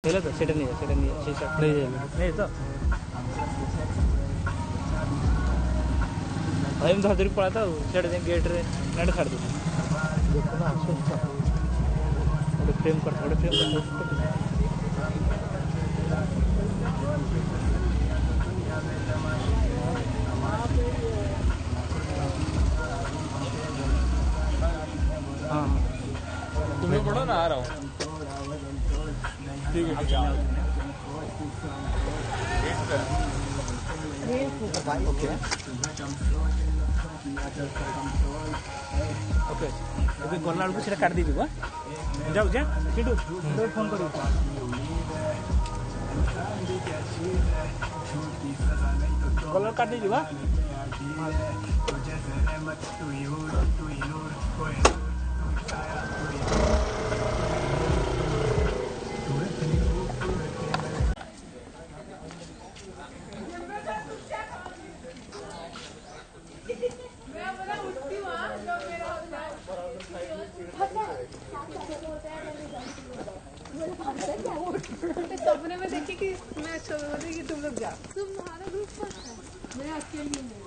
Hello तो सेटा नहीं है शीशा नहीं तो भाई मैं हजरी पड़ा था सेटा जाए गेट रे नाटे छाड़ दे फ्रेम कर हाँ तुम लोग पढ़ो ना आ रहा हूँ ठीक है ओके ଏବେ ଗଲା ବେଳକୁ ସେଟା କାଟି ଦେଇଯିବ ଯାଉ ଯା କିଟୁ ଫୋନ କରିବୁ ଗଲା କାଟି ଦେଇଯିବ सपने में देखी कि मैं अच्छा बोलती कि तुम लोग जाओ तुम्हारा ग्रुप कौन है मैं अकेली हूँ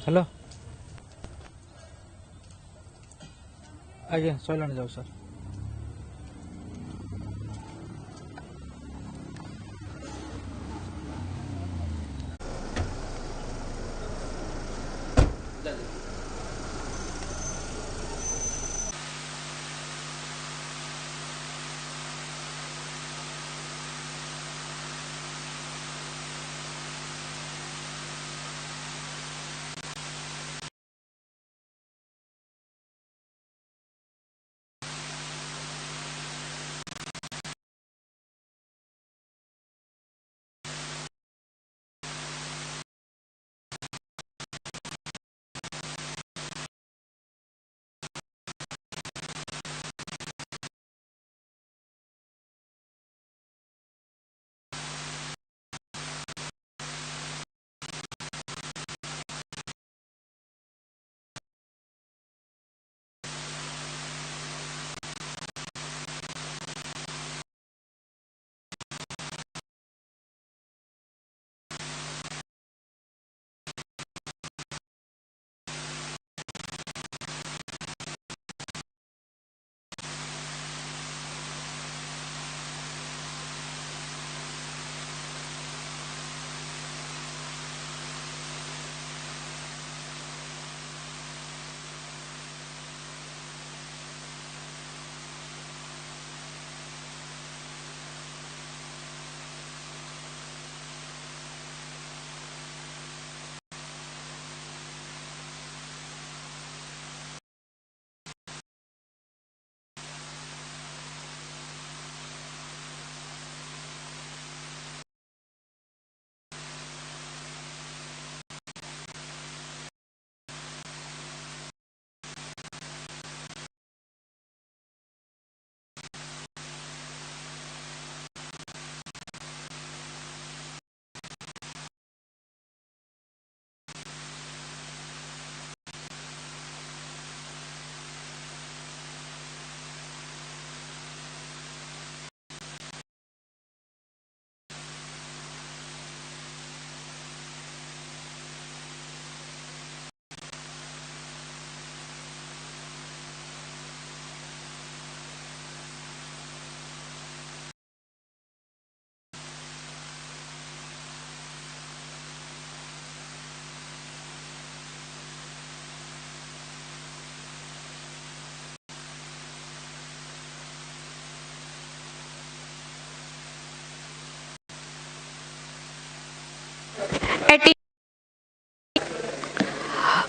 हेलो आज्ञा सैलाने जाओ sir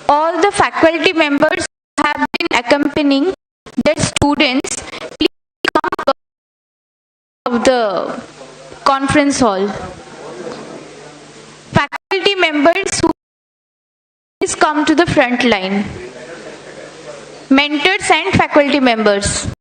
All the faculty members have been accompanying their students. Please come of the conference hall. Faculty come to the front line. Mentors and faculty members.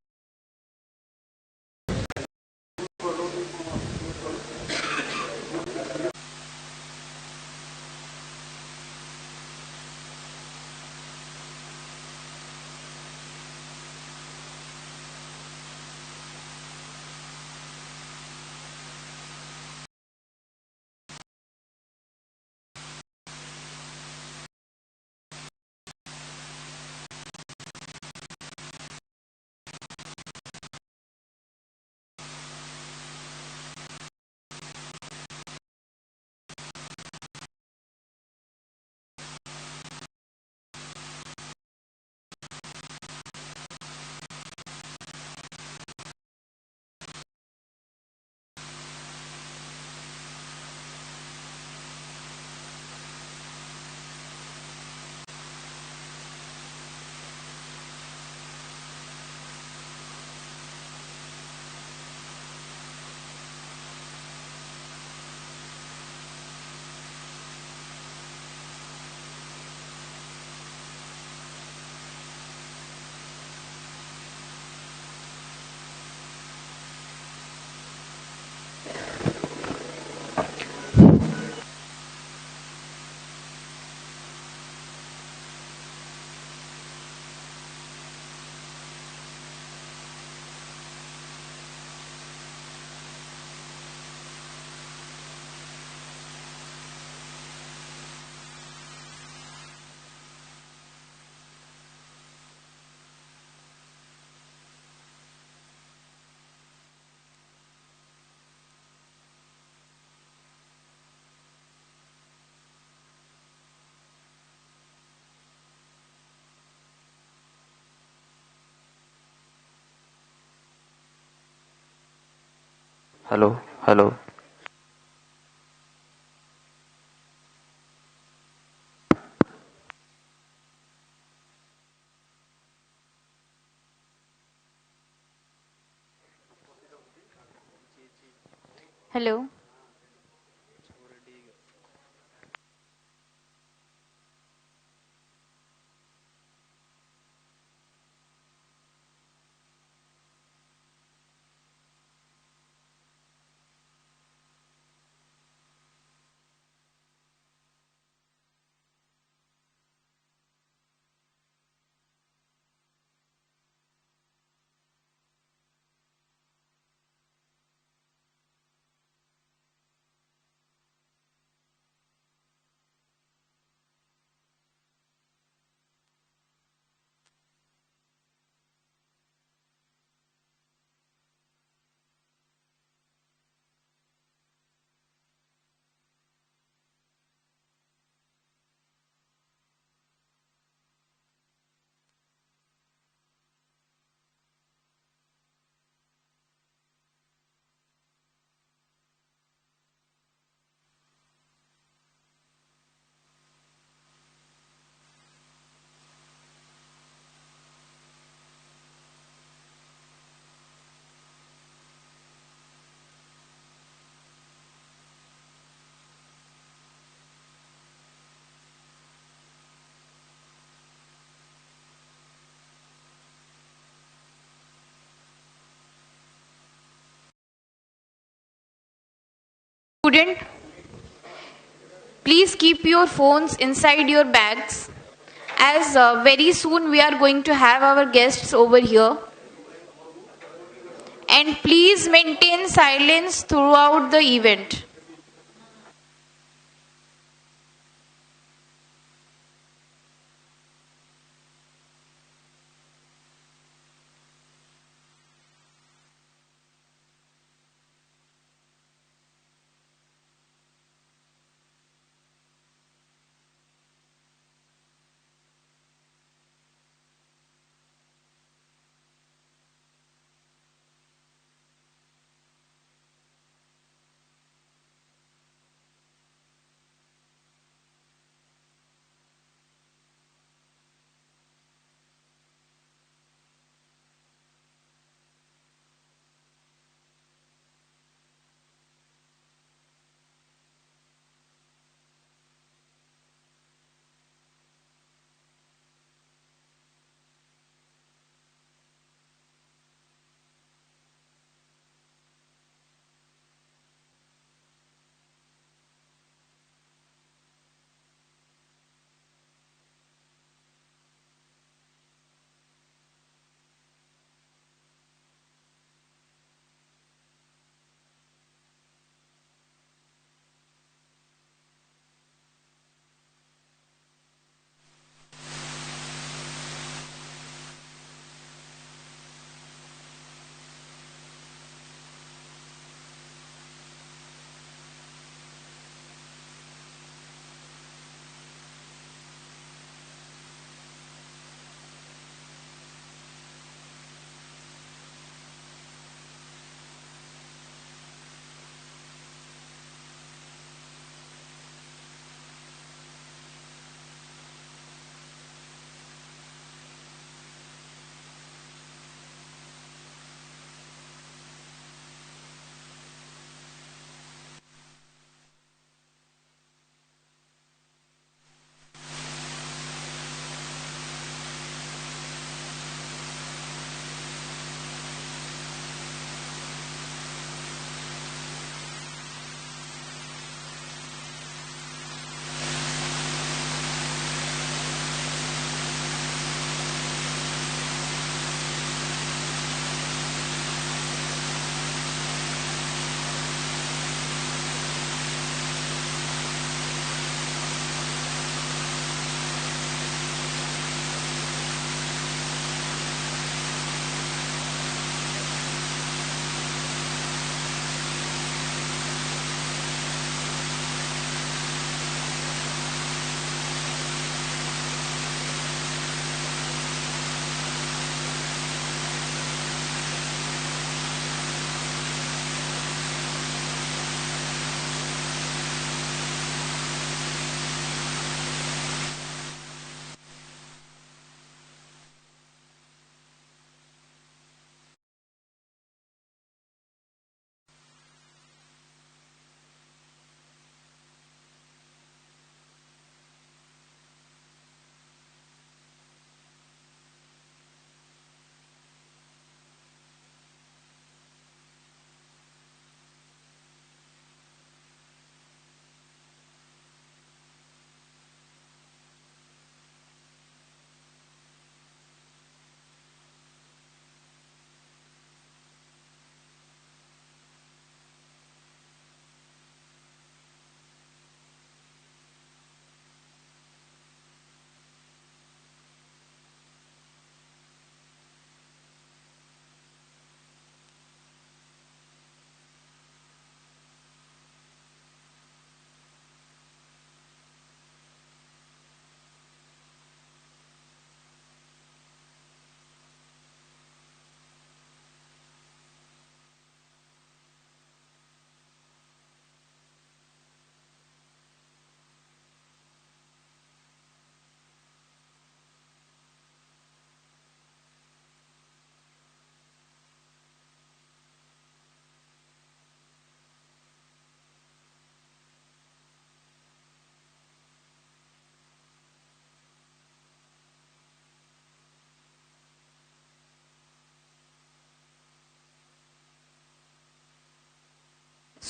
Hello, hello. Hello. Student, please keep your phones inside your bags as very soon we are going to have our guests over here. And please maintain silence throughout the event.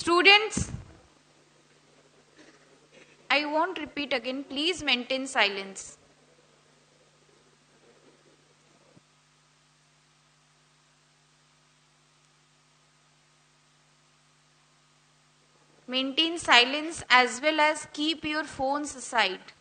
Students, I won't repeat again. Please maintain silence. Maintain silence as well as keep your phones aside.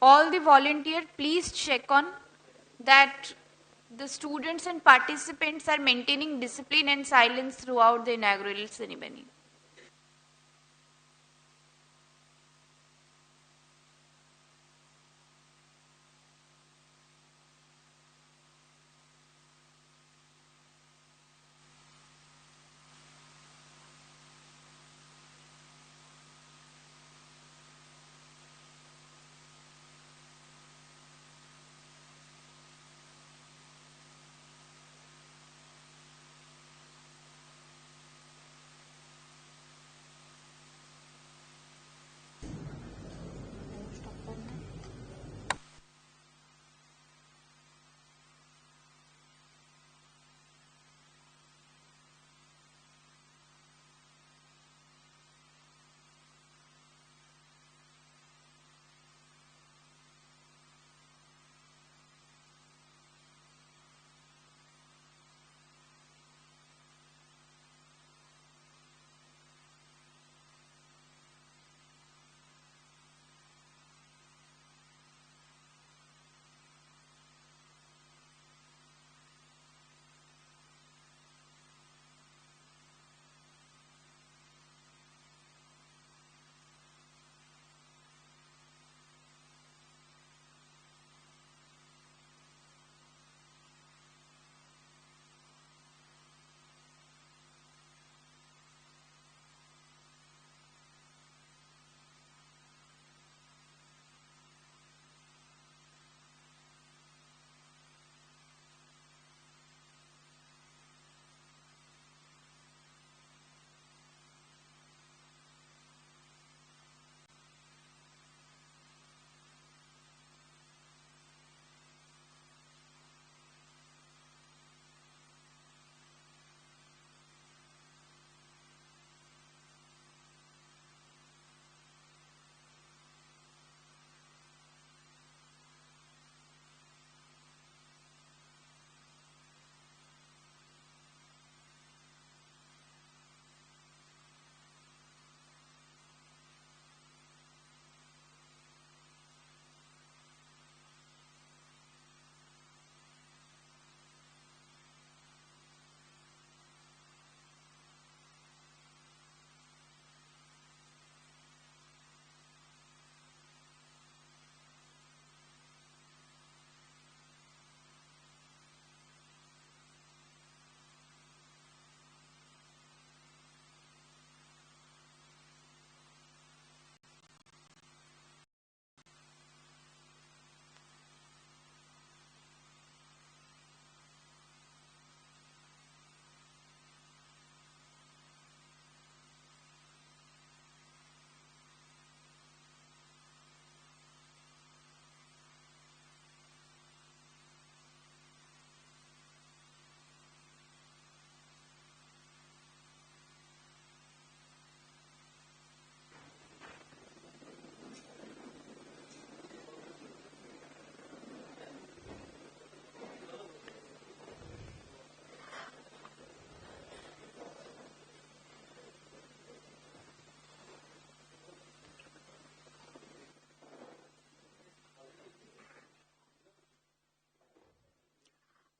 All the volunteers, please check on that the students and participants are maintaining discipline and silence throughout the inaugural ceremony.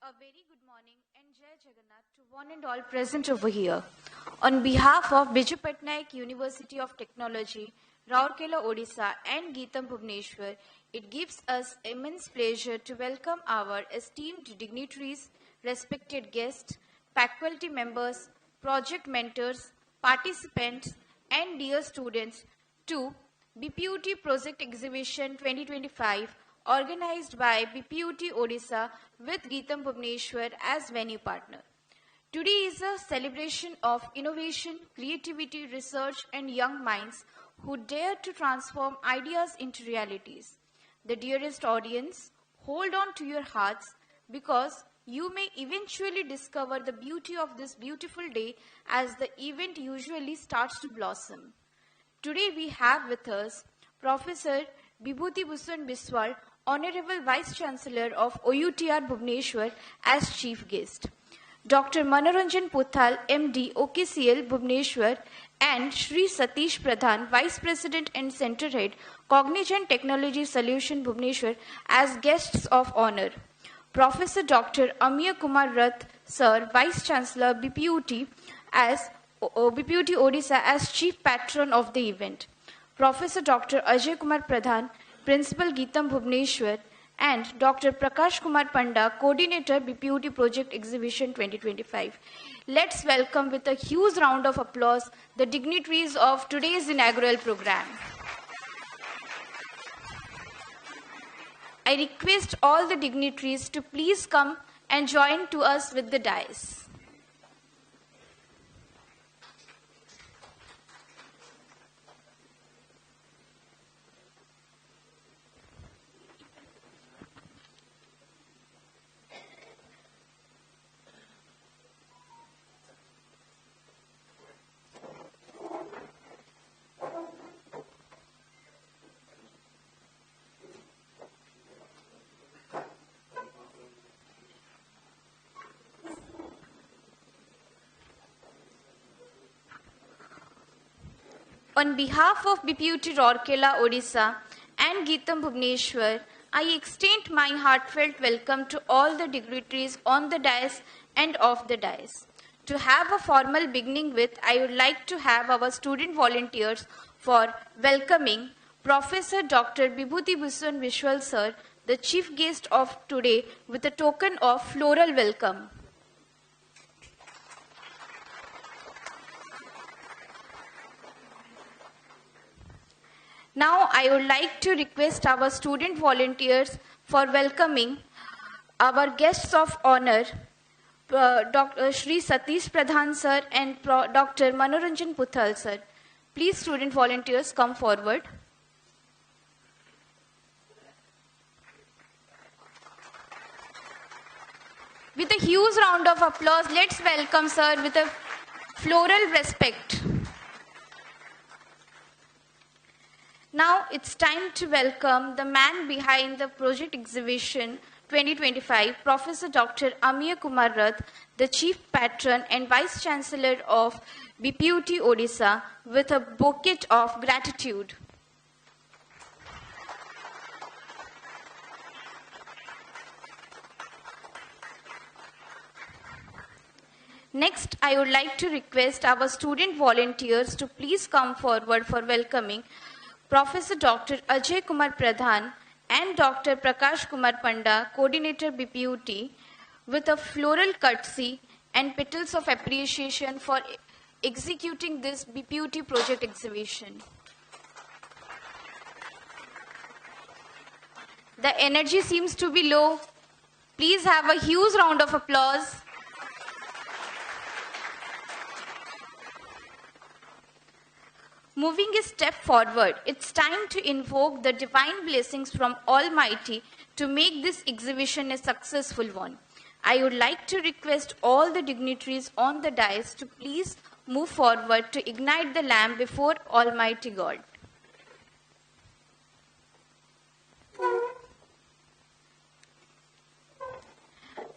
A very good morning and Jai Jagannath to one and all present over here. On behalf of Bput University of Technology, Rourkela, Odisha and GITAM Bhubaneswar, it gives us immense pleasure to welcome our esteemed dignitaries, respected guests, faculty members, project mentors, participants and dear students to BPUT Project Exhibition 2025 organized by BPUT Odisha with GITAM Bhubaneswar as venue partner. Today is a celebration of innovation, creativity, research and young minds who dare to transform ideas into realities. The dearest audience, hold on to your hearts because you may eventually discover the beauty of this beautiful day as the event usually starts to blossom. Today we have with us Professor Bibhuti Bhushan Biswal, Honorable Vice Chancellor of OUTR Bhubaneswar as Chief Guest. Dr. Manoranjan Puthal, MD, OKCL Bhubaneswar, and Shri Satish Pradhan, Vice President and Center Head, Cognizant Technology Solution Bhubaneswar, as guests of honor. Professor Dr. Amiya Kumar Rath, Sir, Vice Chancellor BPUT, as BPUT Odisha, as Chief Patron of the event. Professor Dr. Ajay Kumar Pradhan, Principal GITAM Bhubaneswar, and Dr. Prakash Kumar Panda, Coordinator BPUT Project Exhibition 2025. Let's welcome with a huge round of applause the dignitaries of today's inaugural program. I request all the dignitaries to please come and join to us with the dais. On behalf of BPUT Rourkela, Odisha and GITAM Bhubaneswar, I extend my heartfelt welcome to all the dignitaries on the dais and off the dais. To have a formal beginning with, I would like to have our student volunteers for welcoming Professor Dr. Bibhuti Bhushan Biswal Sir, the chief guest of today, with a token of floral welcome. Now I would like to request our student volunteers for welcoming our guests of honor, Dr. Shri Satish Pradhan Sir and Dr. Manoranjan Puthal Sir. Please, student volunteers, come forward. With a huge round of applause, let's welcome Sir with a floral respect. Now it's time to welcome the man behind the project exhibition 2025, Professor Dr. Amiya Kumar Rath, the Chief Patron and Vice Chancellor of BPUT Odisha, with a bouquet of gratitude. Next, I would like to request our student volunteers to please come forward for welcoming Professor Dr. Ajay Kumar Pradhan and Dr. Prakash Kumar Panda, Coordinator BPUT, with a floral courtesy and petals of appreciation for executing this BPUT project exhibition. The energy seems to be low. Please have a huge round of applause. Moving a step forward, it's time to invoke the divine blessings from Almighty to make this exhibition a successful one. I would like to request all the dignitaries on the dais to please move forward to ignite the lamp before Almighty God.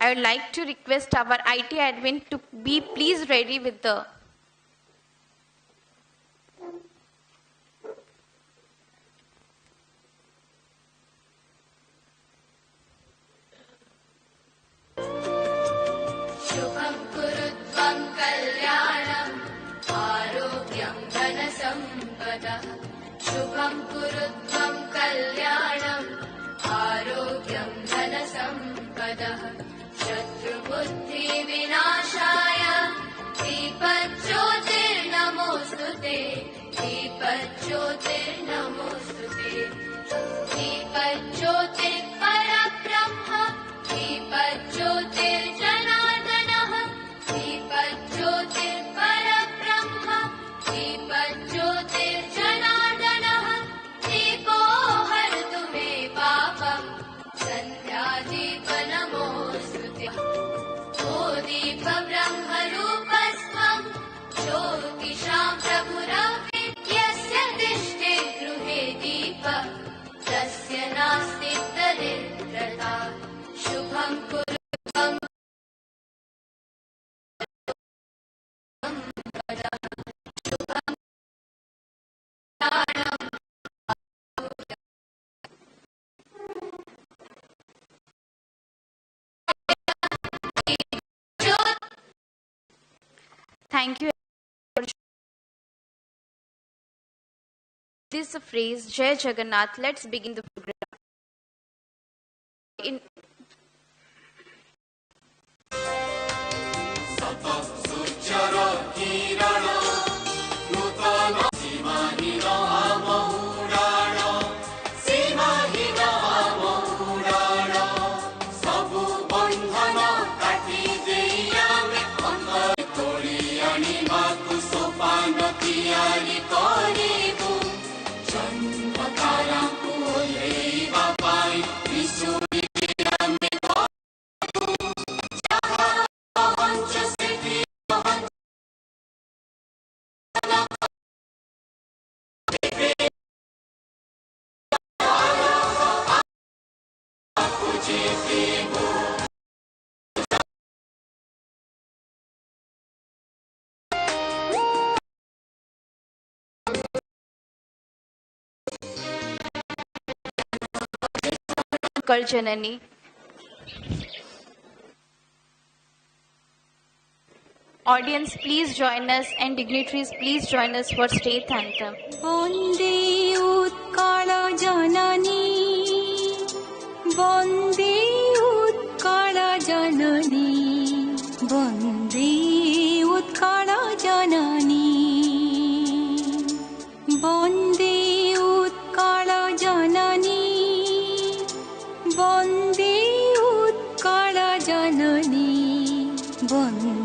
I would like to request our IT admin to be please ready with the शुभं कुरु त्वं कल्याणम् आरोग्यं धनसम्पदः शत्रुबुद्धिविनाशाय दीपज्योतिर्नमोऽस्तु ते दीपज्योतिर्नमोऽस्तु ते दीपज्योतिः परब्रह्म दीपज्योतिर्जनार्दनः दीपज्योतिः परब्रह्म दीपज्योतिर्जनार्दनः दीप ब्रह्मरूपस्त्वम् ज्योतिषां प्रभुरव्यस्य तिष्ठे गृहे दीप तस्य नास्ति दरिद्रता शुभं कुरु त्वं Thank you. This phrase, Jai Jagannath. Let's begin the program. In Janani. Audience, please join us, and dignitaries, please join us for state anthem. Vande Utkala Janani, Vande Utkala Janani, Vande Utkala Janani, Vande Utkala Janani, Vande Utkala Janani, Vande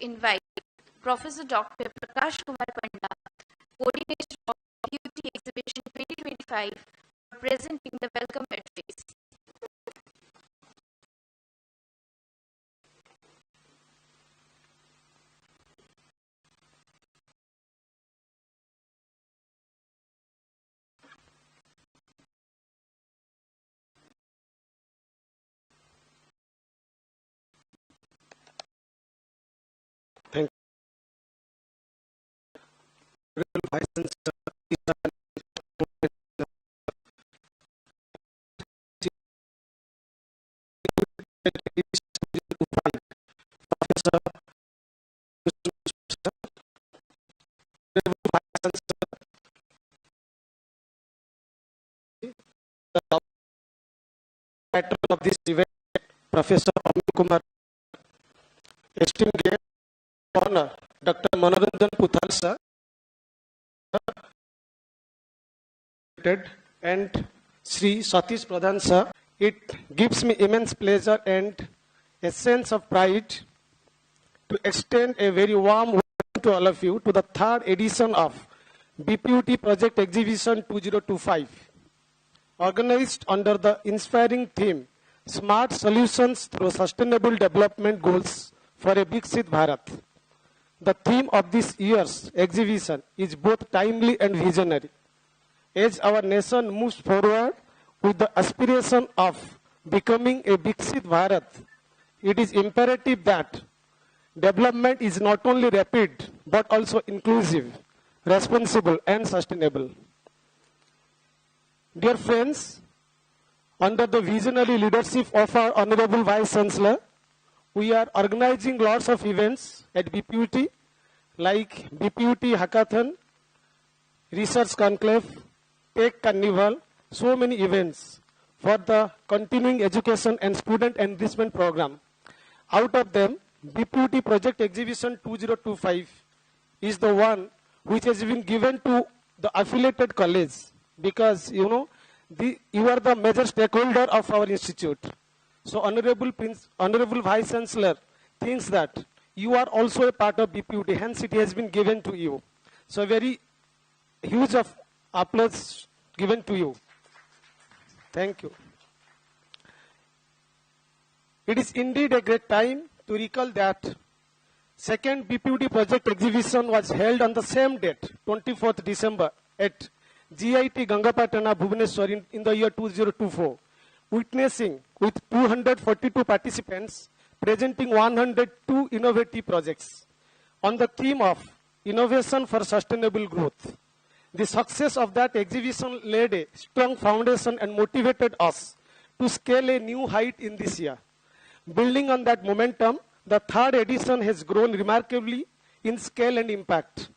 invite Professor Dr. Prakash Kumar Panda, coordinator of Beauty Exhibition 2025, for presenting the welcome address. Thank you. Vice Chancellor, the patron of this event, Professor Kumar, esteemed guest of honor, Dr. Manoranjan Puthal sir, and Sri Satish Pradhan sir. It gives me immense pleasure and a sense of pride to extend a very warm welcome to all of you to the third edition of BPUT Project Exhibition 2025, organized under the inspiring theme Smart Solutions through Sustainable Development Goals for a Viksit Bharat. The theme of this year's exhibition is both timely and visionary. As our nation moves forward with the aspiration of becoming a Viksit Bharat, it is imperative that development is not only rapid but also inclusive, responsible and sustainable. Dear friends, under the visionary leadership of our Honorable Vice Chancellor, we are organizing lots of events at BPUT like BPUT Hackathon, Research Conclave, Tech Carnival, so many events for the continuing education and student enrichment program. Out of them, BPUT Project Exhibition 2025 is the one which has been given to the affiliated college because, you know, you are the major stakeholder of our institute. So Honorable Vice Chancellor thinks that you are also a part of BPUT, hence it has been given to you. So very huge of applause given to you. Thank you. It is indeed a great time to recall that second BPUT project exhibition was held on the same date, 24th December, at GIT Gangapatana, Bhubaneswar in the year 2024, witnessing with 242 participants presenting 102 innovative projects on the theme of innovation for sustainable growth. The success of that exhibition laid a strong foundation and motivated us to scale a new height in this year. Building on that momentum, the third edition has grown remarkably in scale and impact.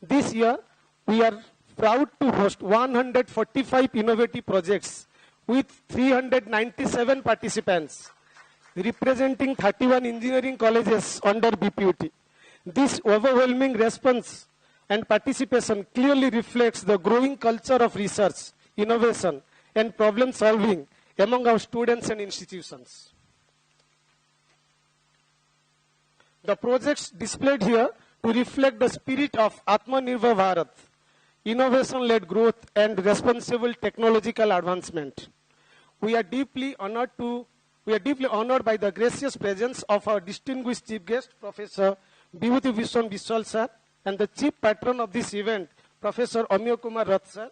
This year, we are proud to host 145 innovative projects with 397 participants, representing 31 engineering colleges under BPUT. This overwhelming response and participation clearly reflects the growing culture of research, innovation, and problem solving among our students and institutions. The projects displayed here to reflect the spirit of Atmanirbhar Bharat, innovation-led growth and responsible technological advancement. We are deeply honored by the gracious presence of our distinguished chief guest, Professor Bibhuti Vishwan Biswal sir, and the chief patron of this event, Professor Amyo Kumar Rath sir.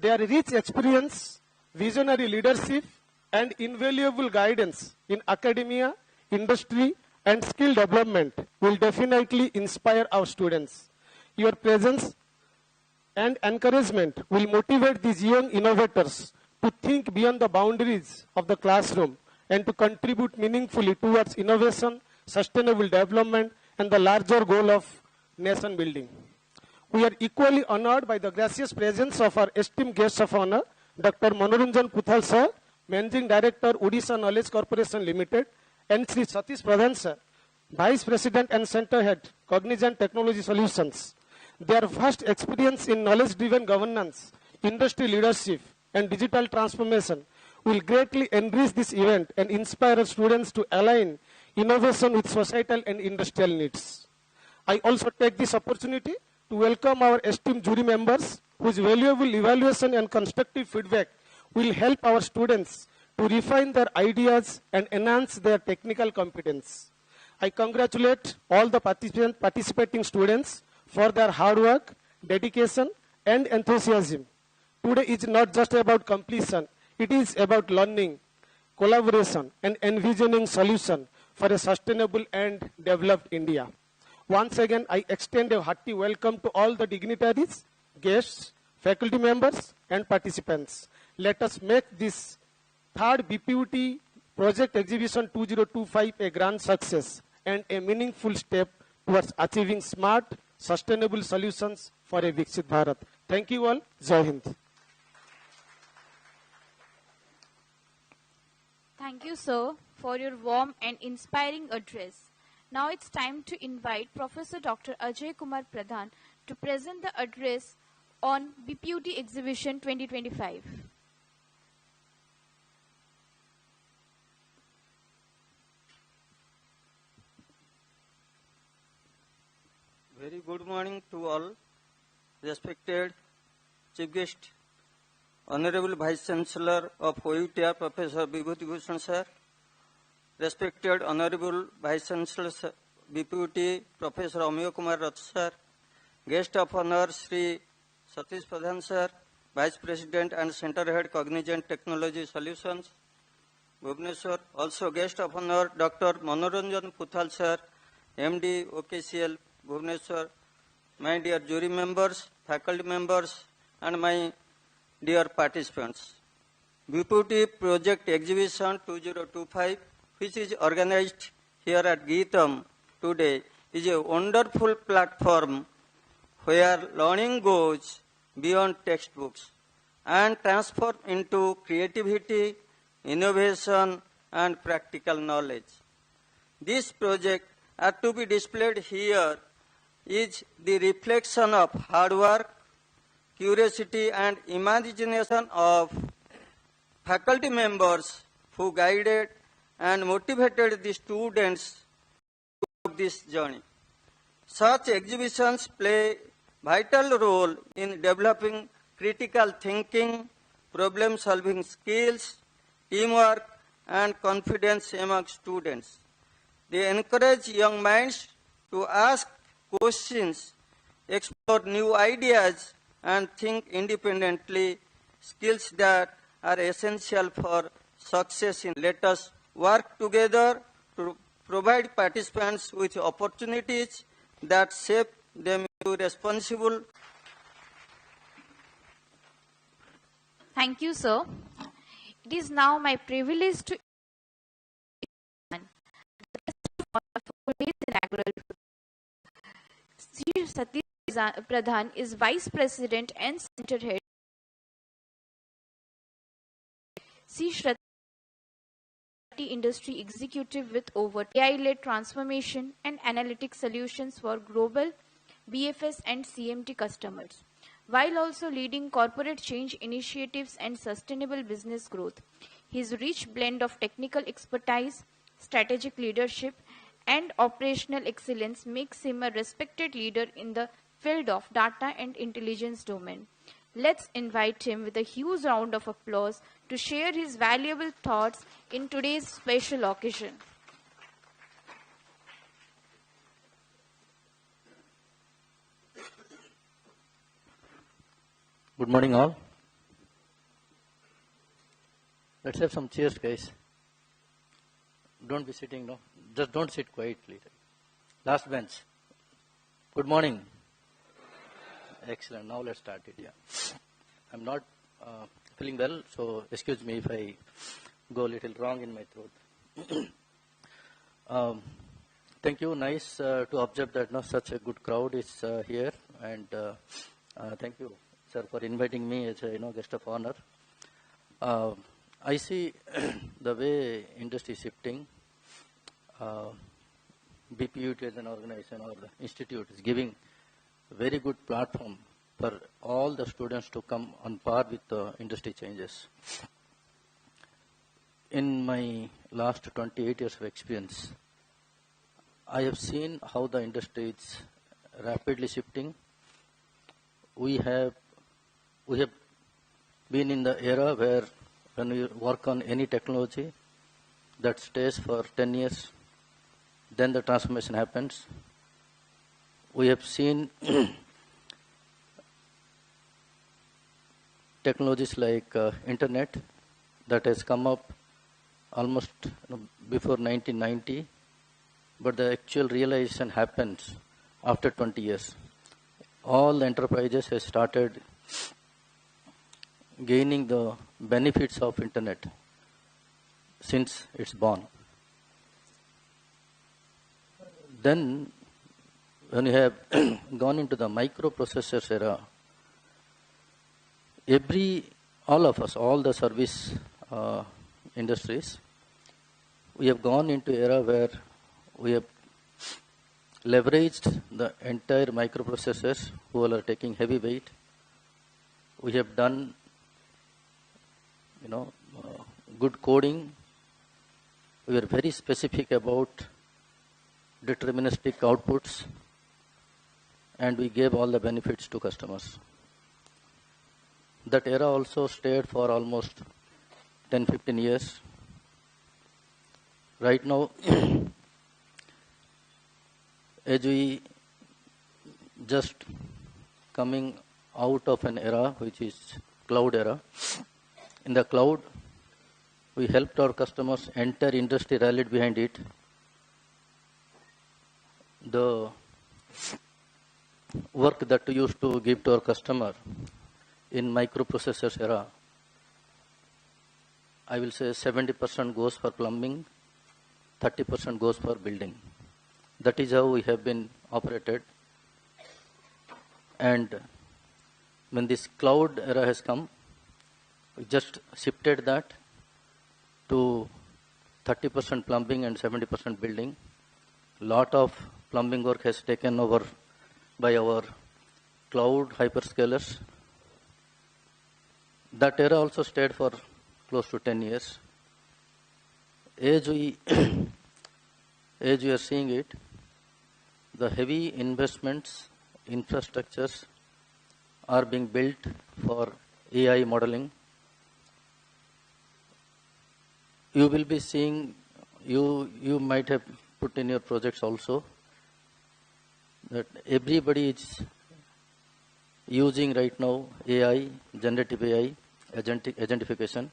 Their rich experience, visionary leadership, and invaluable guidance in academia, industry, and skill development will definitely inspire our students. Your presence and encouragement will motivate these young innovators to think beyond the boundaries of the classroom and to contribute meaningfully towards innovation, sustainable development, and the larger goal of nation building. We are equally honored by the gracious presence of our esteemed guests of honor, Dr. Manoranjan Puthal sir, Managing Director, Odisha Knowledge Corporation Limited, and Sri Satish Pradhan sir, Vice President and Center Head, Cognizant Technology Solutions. Their vast experience in knowledge-driven governance, industry leadership, and digital transformation will greatly enrich this event and inspire students to align innovation with societal and industrial needs. I also take this opportunity to welcome our esteemed jury members whose valuable evaluation and constructive feedback will help our students to refine their ideas and enhance their technical competence. I congratulate all the participating students for their hard work, dedication, and enthusiasm. Today is not just about completion, it is about learning, collaboration, and envisioning solutions for a sustainable and developed India. Once again, I extend a hearty welcome to all the dignitaries, guests, faculty members, and participants. Let us make this third BPUT Project Exhibition 2025 a grand success and a meaningful step towards achieving smart, sustainable solutions for a Viksit Bharat. Thank you all. Jai Hind. Thank you, sir, for your warm and inspiring address. Now it's time to invite Professor Dr. Ajay Kumar Pradhan to present the address on BPUT Exhibition 2025. Very good morning to all, respected Chief Guest, Honorable Vice Chancellor of OUTR, Professor Vibhuti Bhushan Sir, respected Honorable Vice Chancellor BPUT, Professor Amiya Kumar Rath Sir, Guest of Honor Sri Satish Pradhan Sir, Vice President and Center Head Cognizant Technology Solutions, Bhubaneswar. Also Guest of Honor Dr. Manoranjan Puthal Sir, MD OKCL Bhubaneswar, my dear jury members, faculty members, and my dear participants. BPUT Project Exhibition 2025, which is organized here at GITAM today, is a wonderful platform where learning goes beyond textbooks and transforms into creativity, innovation, and practical knowledge. This project are to be displayed here is the reflection of hard work, curiosity, and imagination of faculty members who guided and motivated the students of this journey. Such exhibitions play vital role in developing critical thinking, problem-solving skills, teamwork, and confidence among students. They encourage young minds to ask questions, explore new ideas, and think independently, skills that are essential for success in. Let us work together to provide participants with opportunities that shape them into responsible. Thank you, sir. It is now my privilege to today's inaugural. Sri Satish Pradhan is Vice President and Center Head. Sri Shrati Industry Executive with over AI-led transformation and analytic solutions for global BFS and CMT customers, while also leading corporate change initiatives and sustainable business growth. His rich blend of technical expertise, strategic leadership, and operational excellence makes him a respected leader in the field of data and intelligence domain. Let's invite him with a huge round of applause to share his valuable thoughts in today's special occasion. Good morning all. Let's have some cheers, guys. Don't be sitting, no. Just don't sit quietly. Last bench. Good morning. Excellent. Now let's start it. Yeah. I'm not feeling well, so excuse me if I go a little wrong in my throat. Thank you. Nice to observe that such a good crowd is here, and thank you, sir, for inviting me as a guest of honor. I see the way industry is shifting. BPUT as an organization or the institute is giving a very good platform for all the students to come on par with the industry changes. In my last 28 years of experience, I have seen how the industry is rapidly shifting. We have been in the era where when we work on any technology that stays for 10 years, then the transformation happens. We have seen technologies like internet that has come up almost before 1990, but the actual realization happens after 20 years. All the enterprises have started gaining the benefits of internet since it's born. Then when you have gone into the microprocessors era, all of us, all the service industries, we have gone into era where we have leveraged the entire microprocessors who are taking heavy weight. We have done, good coding. We are very specific about deterministic outputs, and we gave all the benefits to customers. That era also stayed for almost 10-15 years. Right now, as we just coming out of an era which is cloud era, in the cloud, we helped our customers, entire industry rallied behind it. The work that we used to give to our customer in microprocessors era, I will say 70% goes for plumbing, 30% goes for building. That is how we have been operated. And when this cloud era has come, we just shifted that to 30% plumbing and 70% building. Lot of plumbing work has taken over by our cloud hyperscalers. That era also stayed for close to 10 years. As we are seeing it, the heavy investments, infrastructures are being built for AI modeling. You will be seeing, you might have put in your projects also, that everybody is using right now AI, generative AI, agentification.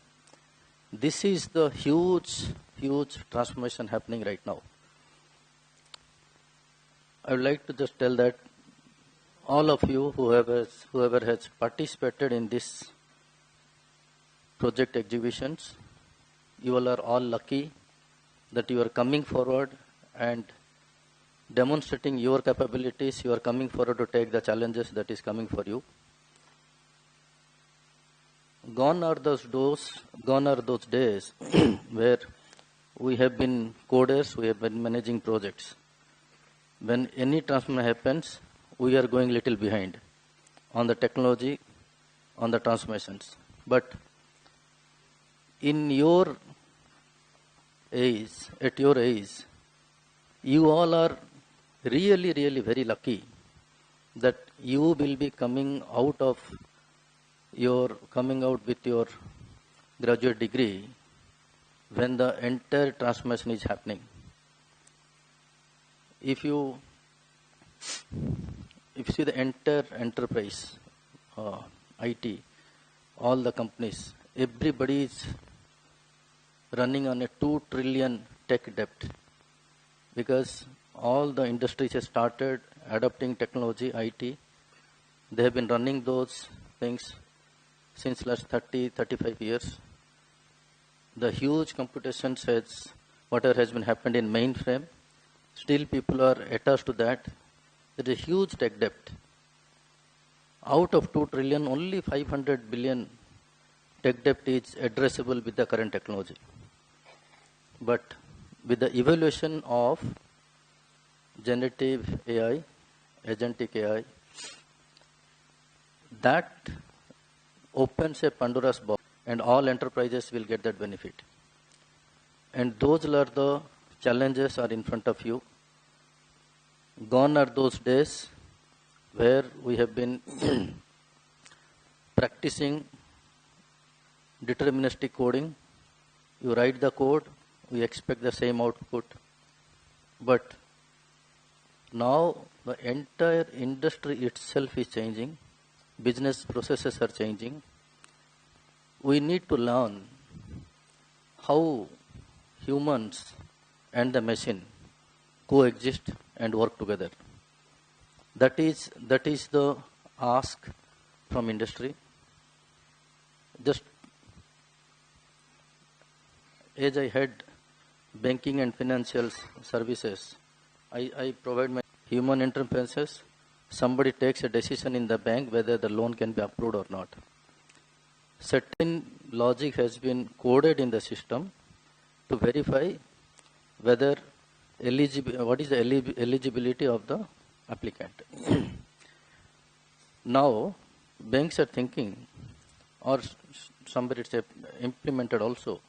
This is the huge transformation happening right now. I would like to just tell that all of you, whoever has participated in this project exhibitions, you all are all lucky that you are coming forward and demonstrating your capabilities. You are coming forward to take the challenges that is coming for you. Gone are those days where we have been coders, we have been managing projects. When any transformation happens, we are going little behind on the technology, on the transformations. But in your age, at your age, you all are really very lucky that you will be coming out with your graduate degree when the entire transformation is happening. If you see the entire enterprise, IT, all the companies, everybody is running on a 2 trillion tech debt, because all the industries have started adopting technology, IT. They have been running those things since last 30-35 years. The huge computations whatever has been happened in mainframe, still people are attached to that. There is a huge tech debt. Out of 2 trillion, only 500 billion tech debt is addressable with the current technology. But with the evaluation of generative AI, agentic AI, that opens a Pandora's box and all enterprises will get that benefit. And those are the challenges are in front of you. Gone are those days where we have been practicing deterministic coding. You write the code, we expect the same output. But now the entire industry itself is changing. Business processes are changing. We need to learn how humans and the machine coexist and work together. That is the ask from industry. Just as I had banking and financial services, I provide my human interfaces. Somebody takes a decision in the bank whether the loan can be approved or not. Certain logic has been coded in the system to verify whether what is the eligibility of the applicant. Now, banks are thinking, or somebody it's implemented also,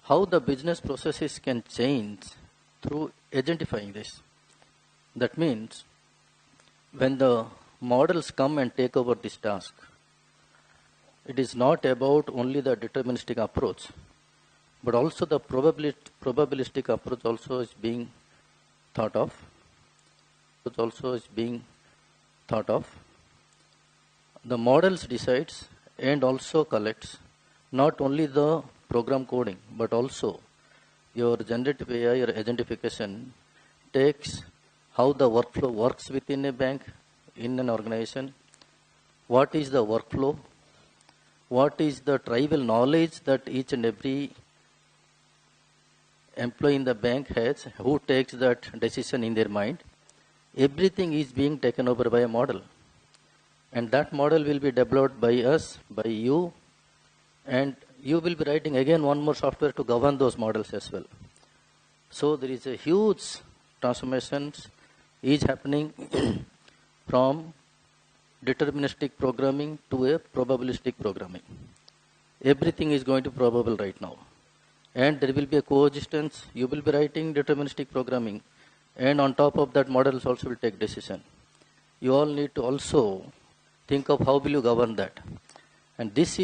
how the business processes can change through agentifying this. That means when the models come and take over this task, it is not about only the deterministic approach, but also the probabilistic approach also is being thought of. The models decides and also collects not only the program coding, but also your generative AI or agentification takes how the workflow works within a bank, in an organization, what is the workflow, what is the tribal knowledge that each and every employee in the bank has, who takes that decision in their mind. Everything is being taken over by a model. And that model will be developed by us, by you, and you will be writing again one more software to govern those models as well. So there is a huge transformation is happening from deterministic programming to a probabilistic programming. Everything is going to probable right now. And there will be a coexistence. You will be writing deterministic programming. And on top of that, models also will take decision. You all need to also think of how will you govern that. And this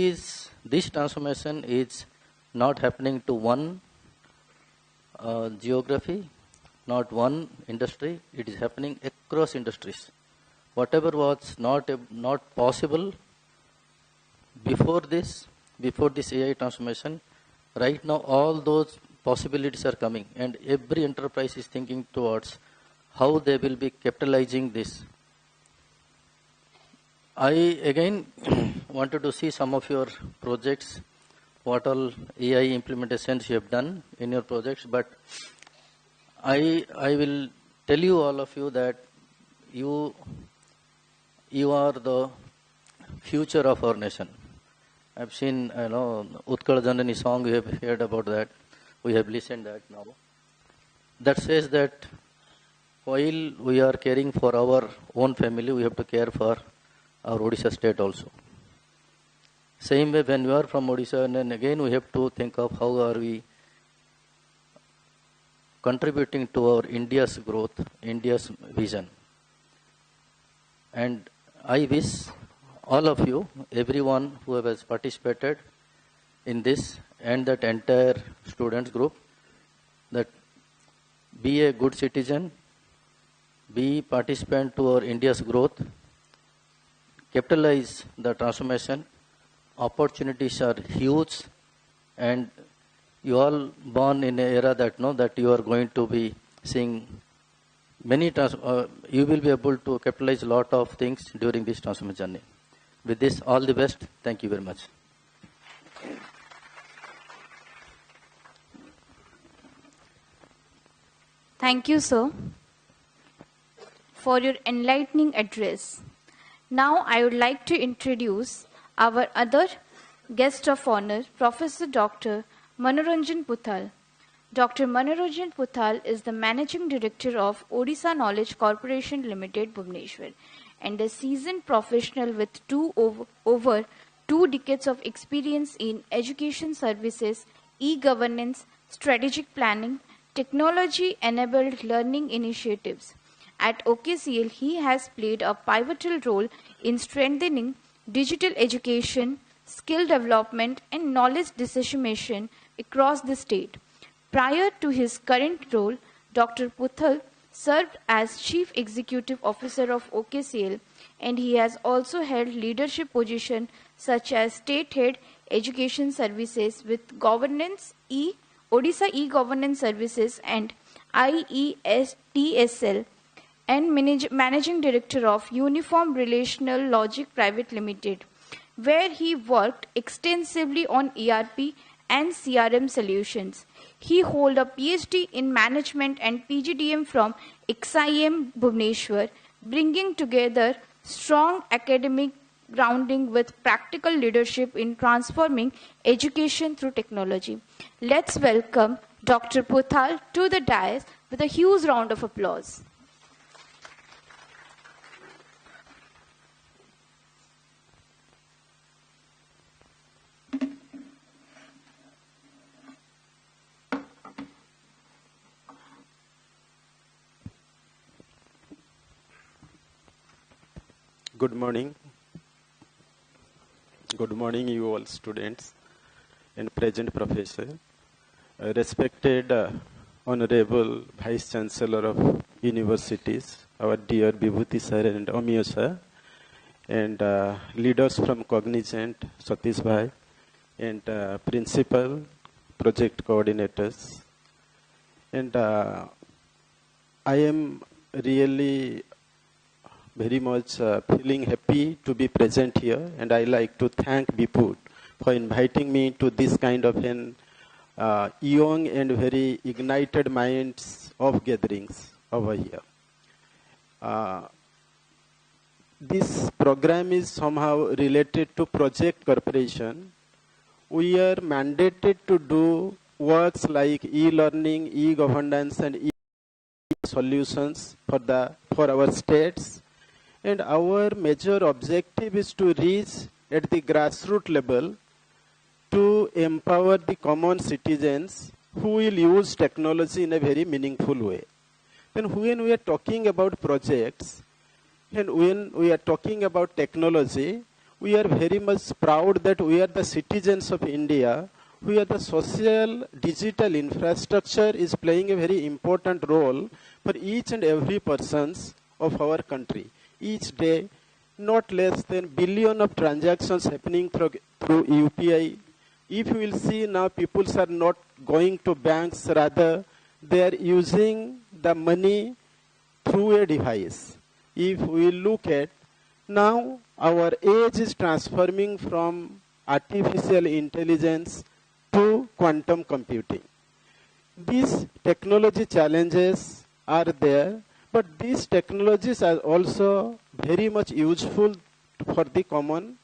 transformation is not happening to one geography, not one industry. It is happening across industries. Whatever was not possible before this AI transformation, right now all those possibilities are coming, and every enterprise is thinking towards how they will be capitalizing this. I again wanted to see some of your projects, what all AI implementations you have done in your projects, but I will tell you, all of you, that you are the future of our nation. I've seen, Utkal Janani song, we have heard about that. We have listened that now. That says that while we are caring for our own family, we have to care for our Odisha state also. Same way, when we are from Odisha, and then again we have to think of how are we contributing to our India's growth, India's vision. And I wish all of you, everyone who has participated in this and that entire students group, that be a good citizen, be participant to our India's growth, capitalize the transformation. Opportunities are huge, and you all born in an era that you are going to be seeing many you will be able to capitalize a lot of things during this transformation journey. With this, all the best. Thank you very much. Thank you, sir, for your enlightening address. Now I would like to introduce our other guest of honor, Professor Dr. Manoranjan Puthal. Dr. Manoranjan Puthal is the Managing Director of Odisha Knowledge Corporation Limited, Bhubaneswar, and a seasoned professional with over 2 decades of experience in education services, e-governance, strategic planning, technology-enabled learning initiatives, At OKCL, he has played a pivotal role in strengthening digital education, skill development, and knowledge dissemination across the state. Prior to his current role, Dr. Puthal served as Chief Executive Officer of OKCL, and he has also held leadership positions such as State Head Education Services with Odisha E-Governance Services and IESTSL, and Managing Director of Uniform Relational Logic Private Limited, where he worked extensively on ERP and CRM solutions. He holds a PhD in Management and PGDM from XIM Bhubaneswar, bringing together strong academic grounding with practical leadership in transforming education through technology. Let's welcome Dr. Puthal to the dais with a huge round of applause. Good morning. Good morning, you all students and present professor. Respected Honorable Vice Chancellor of Universities, our dear Bibhuti sir and Amiyo sir, and leaders from Cognizant, Satish Bhai, and principal, project coordinators. And I am really very much feeling happy to be present here, and I like to thank Bput for inviting me to this kind of an young and very ignited minds of gatherings over here. This program is somehow related to project corporation. We are mandated to do works like e-learning, e-governance, and e-solutions for our states. And our major objective is to reach at the grassroots level to empower the common citizens who will use technology in a very meaningful way. Then when we are talking about projects and when we are talking about technology, we are very much proud that we are the citizens of India, where the social digital infrastructure is playing a very important role for each and every persons of our country. Each day, not less than billion of transactions happening through UPI. If you will see now, people are not going to banks, rather they are using the money through a device. If we look at now, our age is transforming from artificial intelligence to quantum computing. These technology challenges are there, but these technologies are also very much useful for the common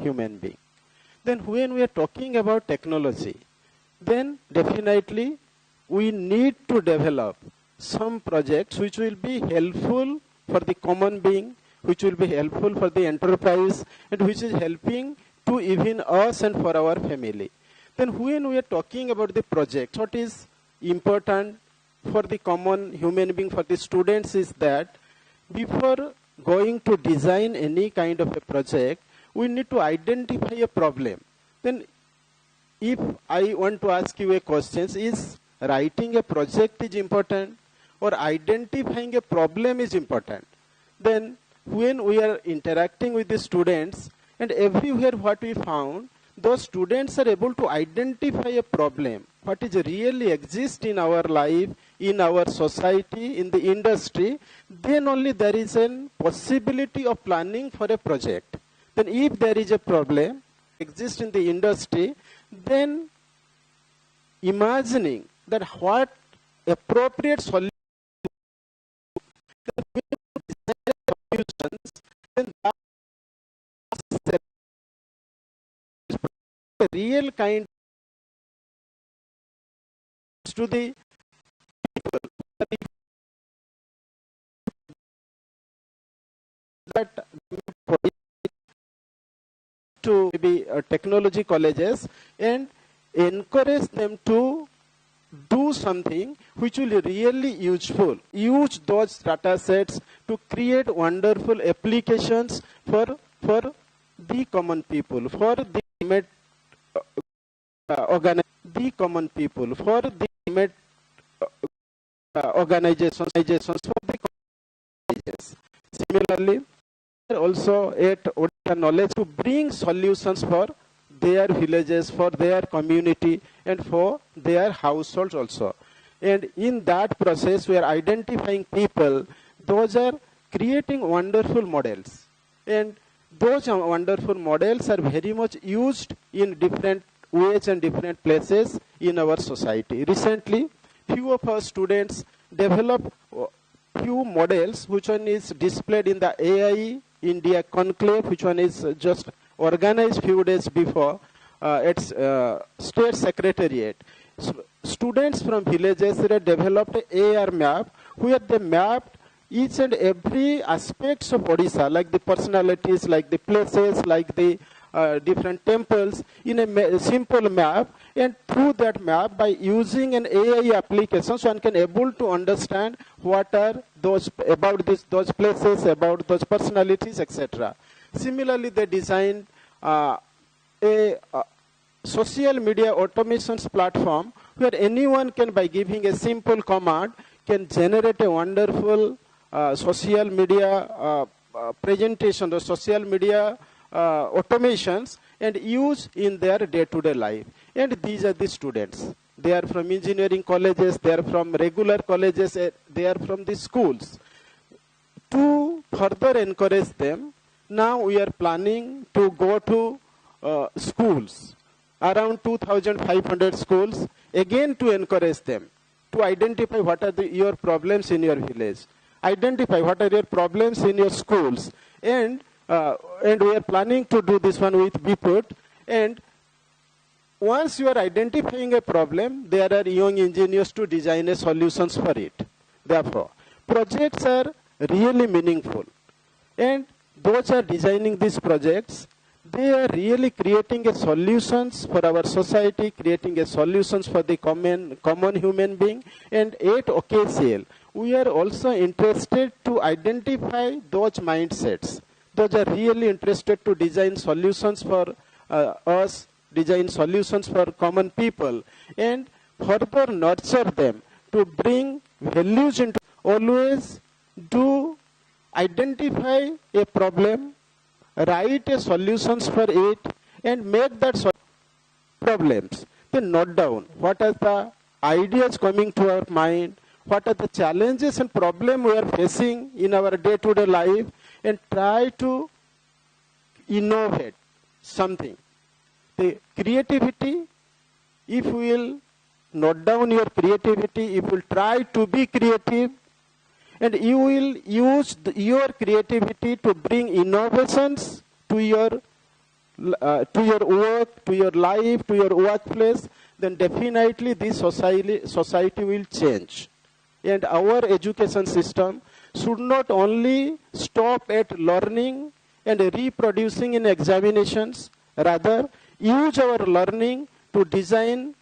human being. Then when we are talking about technology, then definitely we need to develop some projects which will be helpful for the common being, which will be helpful for the enterprise, and which is helping to even us and for our family. Then when we are talking about the project, what is important for the common human being, for the students, is that before going to design any kind of a project, we need to identify a problem. Then if I want to ask you a question, is writing a project is important or identifying a problem is important? Then when we are interacting with the students, and everywhere what we found, those students are able to identify a problem, what is really exist in our life, in our society, in the industry, then only there is a possibility of planning for a project. Then if there is a problem exist in the industry, then imagining that what appropriate solution, then that's a real kind to the people that to maybe technology colleges and encourage them to do something which will be really useful. Use those data sets to create wonderful applications for the common people, for the common people, for the organizations, for the colleges. Similarly, also at Odisha knowledge to bring solutions for their villages, for their community, and for their households also. And in that process, we are identifying people. Those are creating wonderful models. And those wonderful models are very much used in different ways and different places in our society. Recently, few of our students developed few models, which one is displayed in the AI India conclave, which one is just organized few days before at State Secretariat. Students from villages developed an AR map where they mapped each and every aspects of Odisha, like the personalities, like the places, like the different temples in a simple map. And through that map, by using an AI application, so one can able to understand what are those about those places, about those personalities, etc. Similarly, they designed a social media automations platform where anyone can, by giving a simple command, can generate a wonderful social media presentation, the social media automations, and use in their day-to-day life. And these are the students. They are from engineering colleges, they are from regular colleges, they are from the schools. To further encourage them, now we are planning to go to schools, around 2,500 schools, again to encourage them, to identify what are your problems in your village, identify what are your problems in your schools, and we are planning to do this one with Bput. And once you are identifying a problem, there are young engineers to design a solutions for it. Therefore, projects are really meaningful. And those are designing these projects, they are really creating a solutions for our society, creating a solutions for the common human being. And at OKCL, we are also interested to identify those mindsets. Those are really interested to design solutions for us, design solutions for common people, and further nurture them to bring values into. Always do identify a problem, write a solutions for it, and make that problems. Then note down what are the ideas coming to our mind, what are the challenges and problems we are facing in our day-to-day life, and try to innovate something. The creativity, if we will note down your creativity, if you will try to be creative, and you will use your creativity to bring innovations to your work, to your life, to your workplace, then definitely this society will change. And our education system should not only stop at learning and reproducing in examinations, rather use our learning to design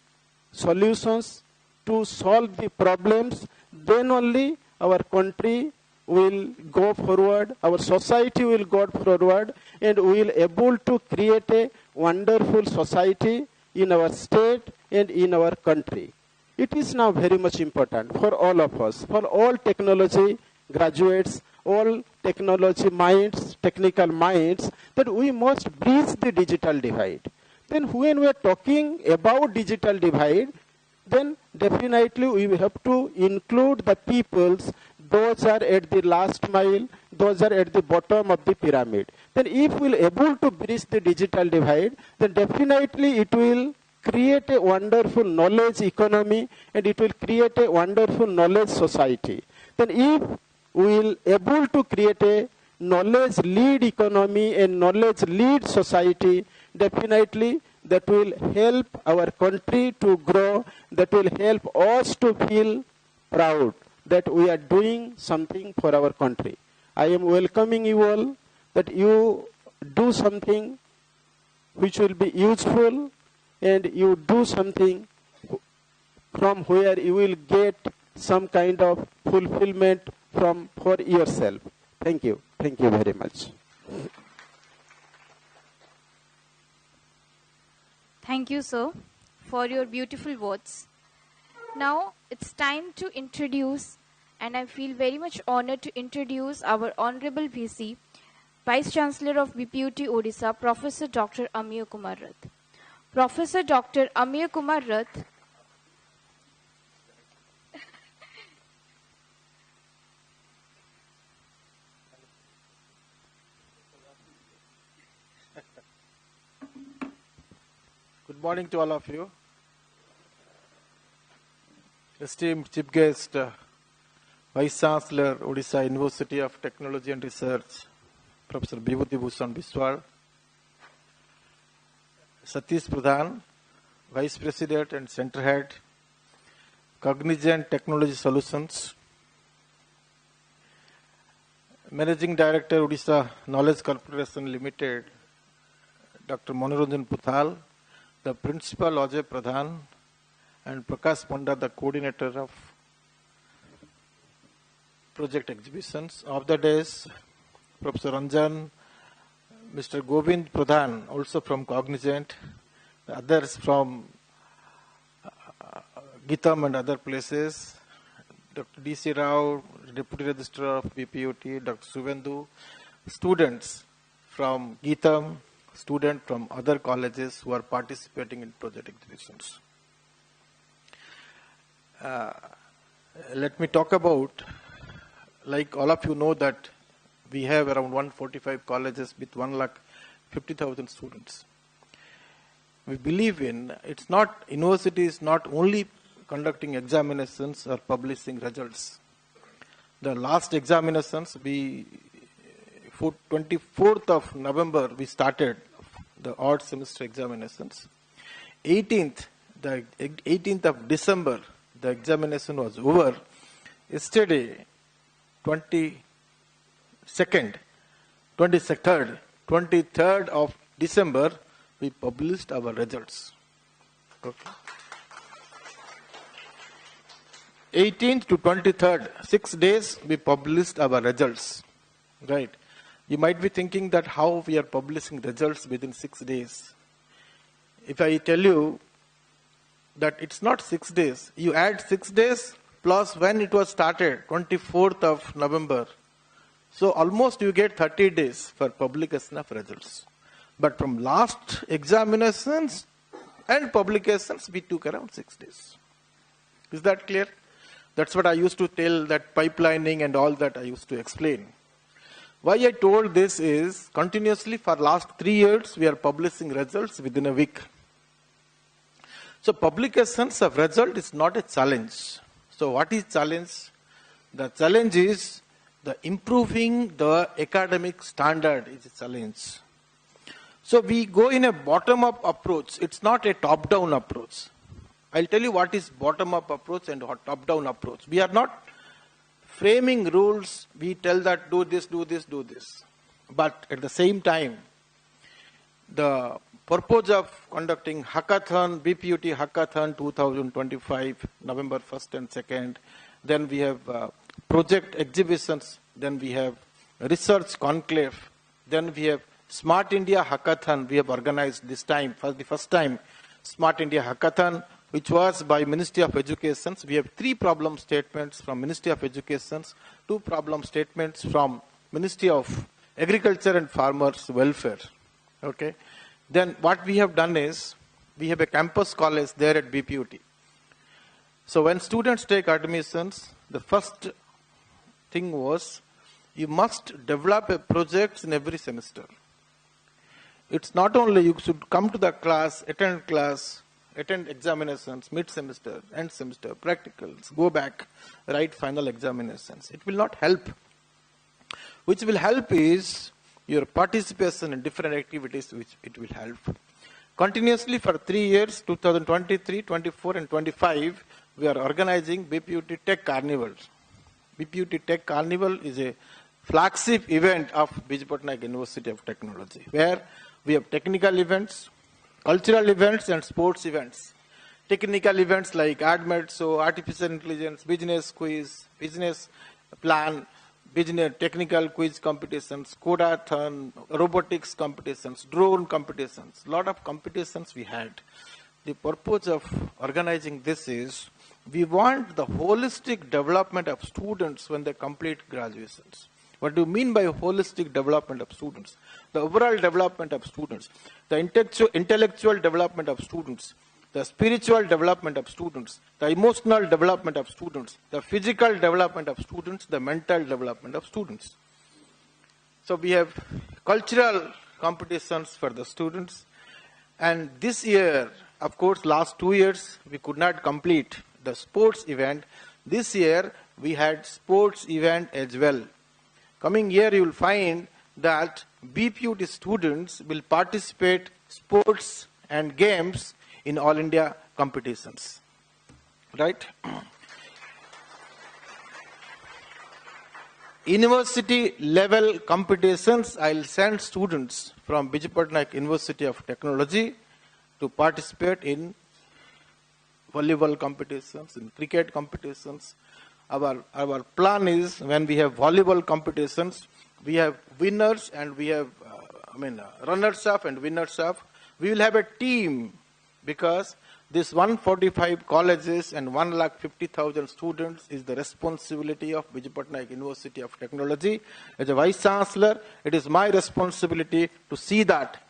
solutions to solve the problems. Then only our country will go forward, our society will go forward, and we will able to create a wonderful society in our state and in our country. It is now very much important for all of us, for all technology graduates, all technology minds, technical minds, that we must bridge the digital divide. Then when we are talking about digital divide, then definitely we have to include the peoples, those are at the last mile, those are at the bottom of the pyramid. Then if we are able to bridge the digital divide, then definitely it will create a wonderful knowledge economy, and it will create a wonderful knowledge society. Then if we will able to create a knowledge lead economy and knowledge lead society, definitely that will help our country to grow, that will help us to feel proud that we are doing something for our country. I am welcoming you all that you do something which will be useful, and you do something from where you will get some kind of fulfillment for yourself. Thank you. Thank you very much. Thank you, sir, for your beautiful words. Now it's time to introduce, and I feel very much honored to introduce our Honorable VC, Vice Chancellor of BPUT Odisha, Professor Dr. Amiya Kumar Rath. Professor Dr. Amiya Kumar Rath Good morning to all of you. Esteemed Chief Guest, Vice Chancellor, Odisha University of Technology and Research, Professor Vibhuti Bhushan Biswal, Satish Pradhan, Vice President and Center Head, Cognizant Technology Solutions, Managing Director, Odisha Knowledge Corporation Limited, Dr. Manoranjan Puthal, the Principal Ajay Pradhan, and Prakash Panda, the Coordinator of Project Exhibitions. Of the days, Professor Ranjan, Mr. Govind Pradhan, also from Cognizant, the others from GITAM and other places, Dr. D.C. Rao, Deputy Registrar of BPUT, Dr. Suvendu, students from GITAM, students from other colleges who are participating in project exhibitions. Let me talk about, like all of you know that we have around 145 colleges with 150,000 students. We believe in, it's not, university is not only conducting examinations or publishing results. The last examinations, 24th of November, we started the odd semester examinations. The 18th of December, the examination was over. Yesterday, 23rd of December, we published our results. Okay. 18th to 23rd, 6 days, we published our results. Right. You might be thinking that how we are publishing results within 6 days. If I tell you that it's not 6 days, you add 6 days plus when it was started, 24th of November. So almost you get 30 days for publication of results. But from last examinations and publications, we took around 6 days. Is that clear? That's what I used to tell, that pipelining and all that I used to explain. Why I told this is, continuously for last 3 years, we are publishing results within a week. So publications of result is not a challenge. So what is challenge? The challenge is the improving the academic standard is a challenge. So we go in a bottom-up approach. It's not a top-down approach. I'll tell you what is bottom-up approach and top-down approach. We are not framing rules. We tell that do this, do this, do this. But at the same time, the purpose of conducting hackathon, BPUT hackathon 2025, November 1st and 2nd. Then we have project exhibitions. Then we have research conclave. Then we have Smart India hackathon we have organized this time, for the first time, Smart India hackathon, which was by Ministry of Education. We have 3 problem statements from Ministry of Education, 2 problem statements from Ministry of Agriculture and Farmers Welfare. Okay. Then what we have done is, we have a campus college there at BPUT. So when students take admissions, the first thing was, you must develop a project in every semester. It's not only you should come to the class, attend examinations, mid-semester, end semester, practicals, go back, write final examinations. It will not help. Which will help is your participation in different activities, which it will help. Continuously for 3 years, 2023, 24 and 25, we are organizing BPUT Tech Carnival. BPUT Tech Carnival is a flagship event of B.J. Patnaik University of Technology, where we have technical events, cultural events and sports events. technical events like AdMed, so artificial intelligence, business quiz, business plan, business technical quiz competitions, codathon, robotics competitions, drone competitions, lot of competitions we had. The purpose of organizing this is we want the holistic development of students when they complete graduations. What do you mean by holistic development of students? The overall development of students, the intellectual development of students, the spiritual development of students, the emotional development of students, the physical development of students, the mental development of students. So we have cultural competitions for the students. And this year, of course, last 2 years, we could not complete the sports event. This year, we had sports event as well. Coming year, you will find that BPUT students will participate sports and games in all India competitions. Right? University level competitions, I will send students from Biju Patnaik University of Technology to participate in volleyball competitions, in cricket competitions. Our plan is when we have volleyball competitions, we have winners and we have runners-up and winners-up. We will have a team because this 145 colleges and 150,000 students is the responsibility of Biju Patnaik University of Technology. As a Vice Chancellor, it is my responsibility to see that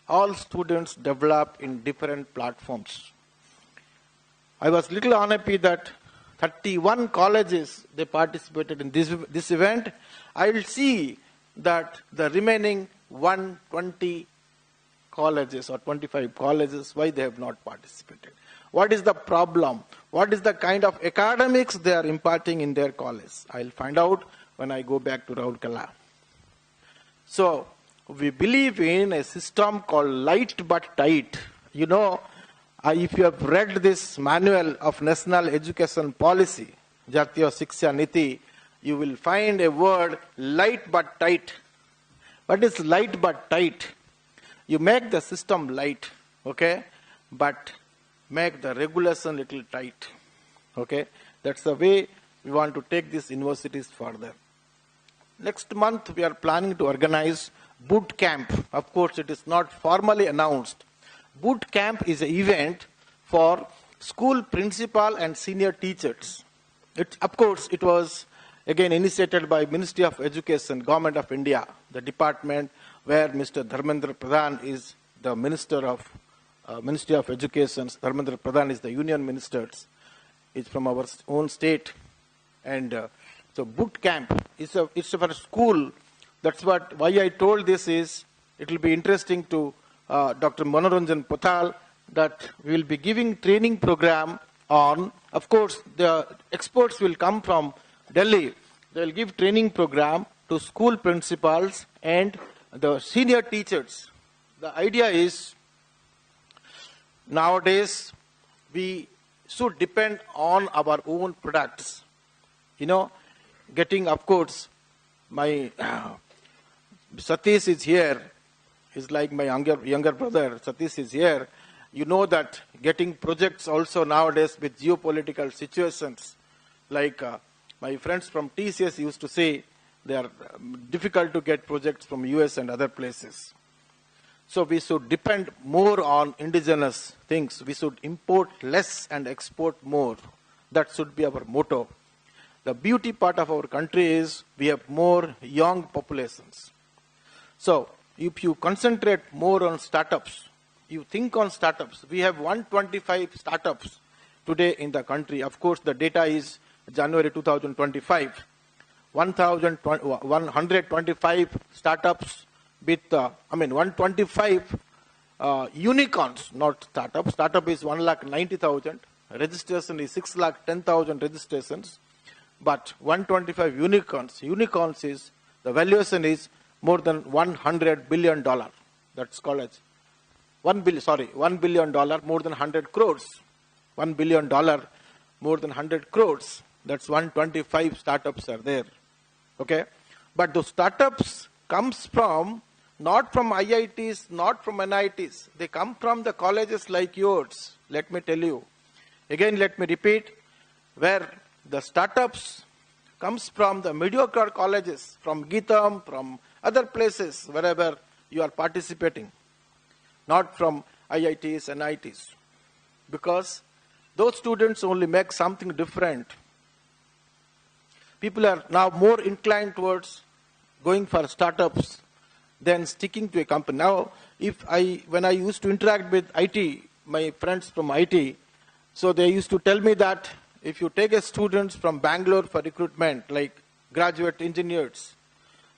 all students develop in different platforms. I was little unhappy that 31 colleges, they participated in this event. I will see that the remaining 120 colleges or 25 colleges, why they have not participated. What is the problem? What is the kind of academics they are imparting in their college? I will find out when I go back to Raurkela. So, we believe in a system called light but tight. You know, if you have read this manual of National Education Policy, Jatiya Shiksha Niti, you will find a word light but tight. What is light but tight? You make the system light, okay, but make the regulation little tight, okay. That's the way we want to take these universities further. Next month we are planning to organize boot camp. Of course, it is not formally announced. Boot camp is an event for school principal and senior teachers. Of course, it was again initiated by Ministry of Education, Government of India, the department where Mr. Dharmendra Pradhan is the Minister of Ministry of Education. Dharmendra Pradhan is the Union Minister. It's from our own state. And so boot camp is it's for a school. That's why I told this is, it will be interesting to Dr. Manoranjan Pothal that we will be giving training program on, of course, the experts will come from Delhi. They will give training program to school principals and the senior teachers. The idea is, nowadays, we should depend on our own products. You know, getting, of course, my Satish is here. He's like my younger brother. Satish is here. You know that getting projects also nowadays with geopolitical situations, like my friends from TCS used to say, they are difficult to get projects from US and other places. So we should depend more on indigenous things. We should import less and export more. That should be our motto. The beauty part of our country is we have more young populations. So if you concentrate more on startups, you think on startups. We have 125 startups today in the country. Of course, the data is January 2025. 125 startups with, 125 unicorns, not startups. Startup is 1,90,000. Registration is 6,10,000 registrations. But 125 unicorns. Unicorns is, the valuation is more than $100 billion. That's called as $1 billion, more than 100 crores. $1 billion, more than 100 crores. That's 125 startups are there. Okay? But those startups comes from not from IITs, not from NITs. They come from the colleges like yours. Let me tell you. Again, let me repeat, where the startups comes from the mediocre colleges, from GITAM, from other places, wherever you are participating, not from IITs and NITs. Because those students only make something different. People are now more inclined towards going for startups than sticking to a company. Now, when I used to interact with IT, my friends from IT, so they used to tell me that if you take a students from Bangalore for recruitment, like graduate engineers,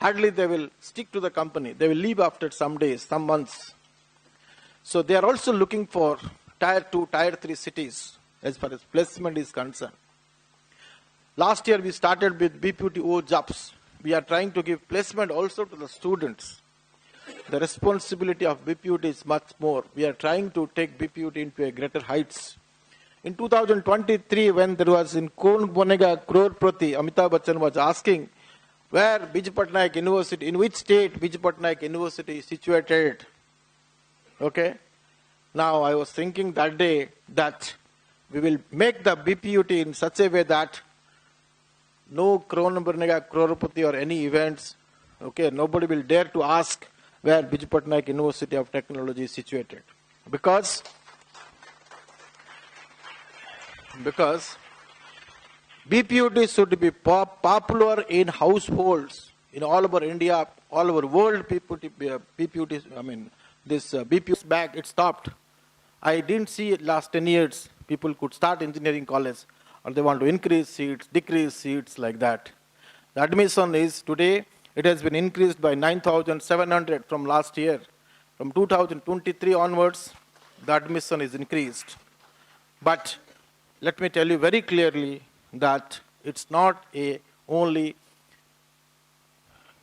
hardly they will stick to the company. They will leave after some days, some months. So they are also looking for tier 2, tier 3 cities as far as placement is concerned. Last year we started with BPUT jobs. We are trying to give placement also to the students. The responsibility of BPUT is much more. We are trying to take BPUT into a greater heights. In 2023, when there was in Kaun Bonega Crorepati, Amitabh Bachchan was asking where Biju Patnaik University, in which state Biju Patnaik University is situated. Okay? Now I was thinking that day that we will make the BPUT in such a way that no Kaun Bonega Crorepati or any events, okay, nobody will dare to ask where Biju Patnaik University of Technology is situated. Because BPUT should be popular in households in all over India, all over world. BPUT back, it stopped. I didn't see last 10 years people could start engineering college, or they want to increase seats, decrease seats, like that. The admission is today, it has been increased by 9,700 from last year. From 2023 onwards, the admission is increased. But let me tell you very clearly that it's not only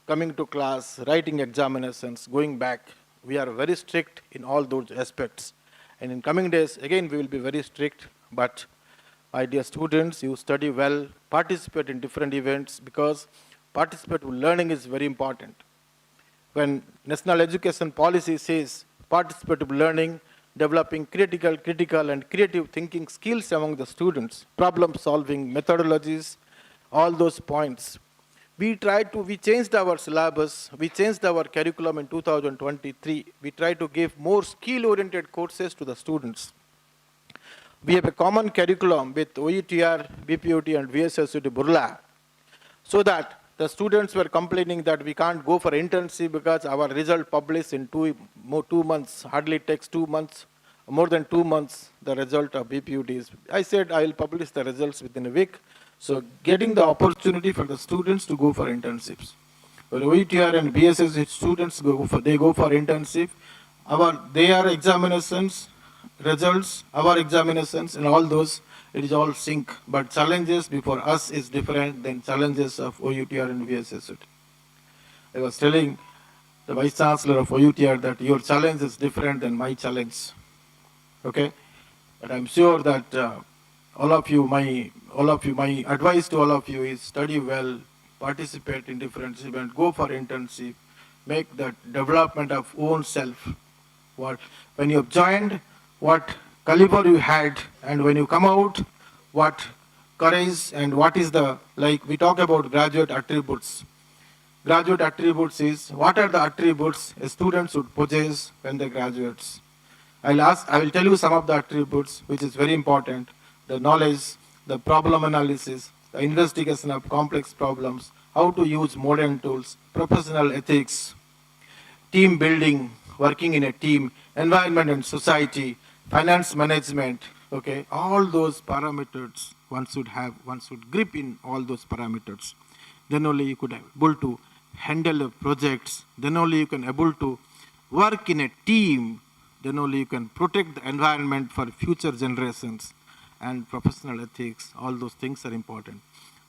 coming to class, writing examinations, going back. We are very strict in all those aspects. And in coming days, again, we will be very strict. But my dear students, you study well, participate in different events, because participative learning is very important. When National Education Policy says participative learning, developing critical and creative thinking skills among the students, problem solving methodologies, all those points. We changed our syllabus, we changed our curriculum in 2023. We try to give more skill-oriented courses to the students. We have a common curriculum with OETR, BPUT and VSSUT Burla, so that the students were complaining that we can't go for internship because our result published in 2 months, hardly takes 2 months, more than 2 months, the result of BPUT is. I said I will publish the results within a week. So getting the opportunity for the students to go for internships. For OETR and BSS students go for internship. Their examinations, results, our examinations and all those, it is all sync. But challenges before us is different than challenges of OUTR and VSS. I was telling the Vice Chancellor of OUTR that your challenge is different than my challenge. Okay? But I'm sure that my advice to all of you is study well, participate in different events, go for internship, make that development of own self. When you have joined, what caliber you had, and when you come out, what courage and what is we talk about graduate attributes. Graduate attributes is, what are the attributes a student should possess when they graduates? I will tell you some of the attributes which is very important. The knowledge, the problem analysis, the investigation of complex problems, how to use modern tools, professional ethics, team building, working in a team, environment and society, finance management, okay, all those parameters one should grip in all those parameters. Then only you could be able to handle projects, then only you can able to work in a team, then only you can protect the environment for future generations. And professional ethics, all those things are important.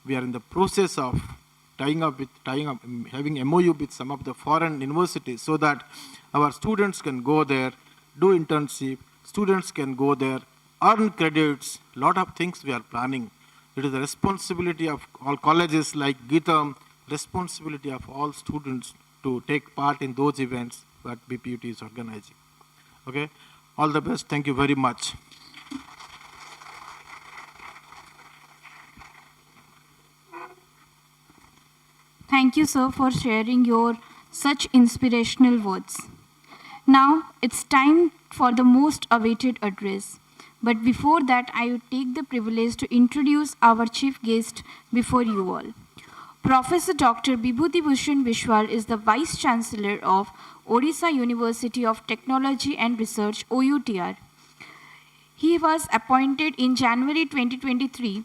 We are in the process of having MOU with some of the foreign universities so that our students can go there, do internship, students can go there, earn credits, lot of things we are planning. It is the responsibility of all colleges like GITAM, responsibility of all students to take part in those events that BPUT is organizing. Okay, all the best. Thank you very much. Thank you, sir, for sharing your such inspirational words. Now it's time for the most awaited address. But before that, I would take the privilege to introduce our chief guest before you all. Professor Dr. Bibhuti Bhushan Vishwal is the Vice Chancellor of Odisha University of Technology and Research, OUTR. He was appointed in January 2023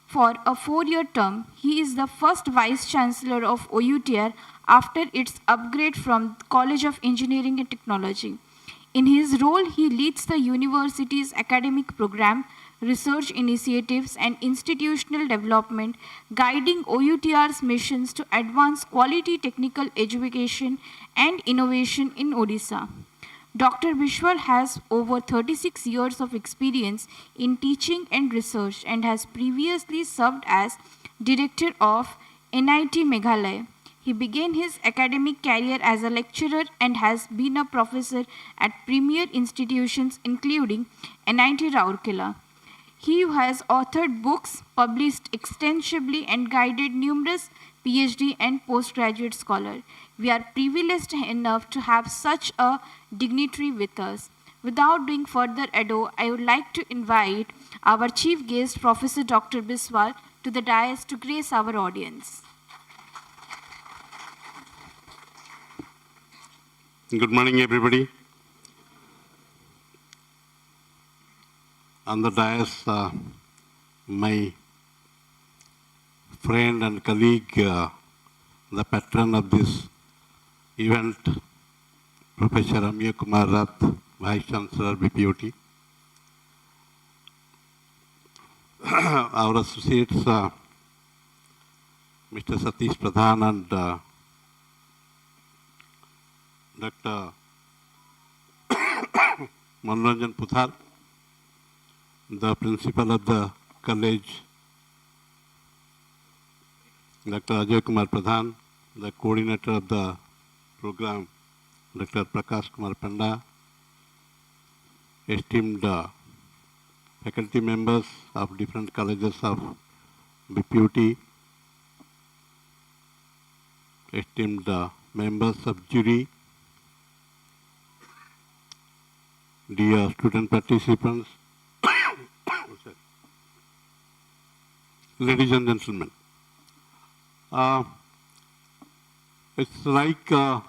for a 4-year term. He is the first Vice Chancellor of OUTR after its upgrade from College of Engineering and Technology. In his role, he leads the university's academic program, research initiatives, and institutional development, guiding OUTR's missions to advance quality technical education and innovation in Odisha. Dr. Vishwal has over 36 years of experience in teaching and research and has previously served as Director of NIT Meghalaya. He began his academic career as a lecturer and has been a professor at premier institutions including NIT Rourkela. He has authored books, published extensively, and guided numerous PhD and postgraduate scholars. We are privileged enough to have such a dignitary with us. Without doing further ado, I would like to invite our chief guest, Professor Dr. Biswal, to the dais to grace our audience. Good morning, everybody. On the dais, my friend and colleague, the patron of this event, Professor Amir Kumar Rath, Vice Chancellor BPUT. Our associates, Mr. Satish Pradhan and Dr. Manoranjan Puthar, the principal of the college, Dr. Ajay Kumar Pradhan, the coordinator of the program, Dr. Prakash Kumar Panda, esteemed faculty members of different colleges of BPUT, esteemed members of jury, dear student participants, ladies and gentlemen. It's like a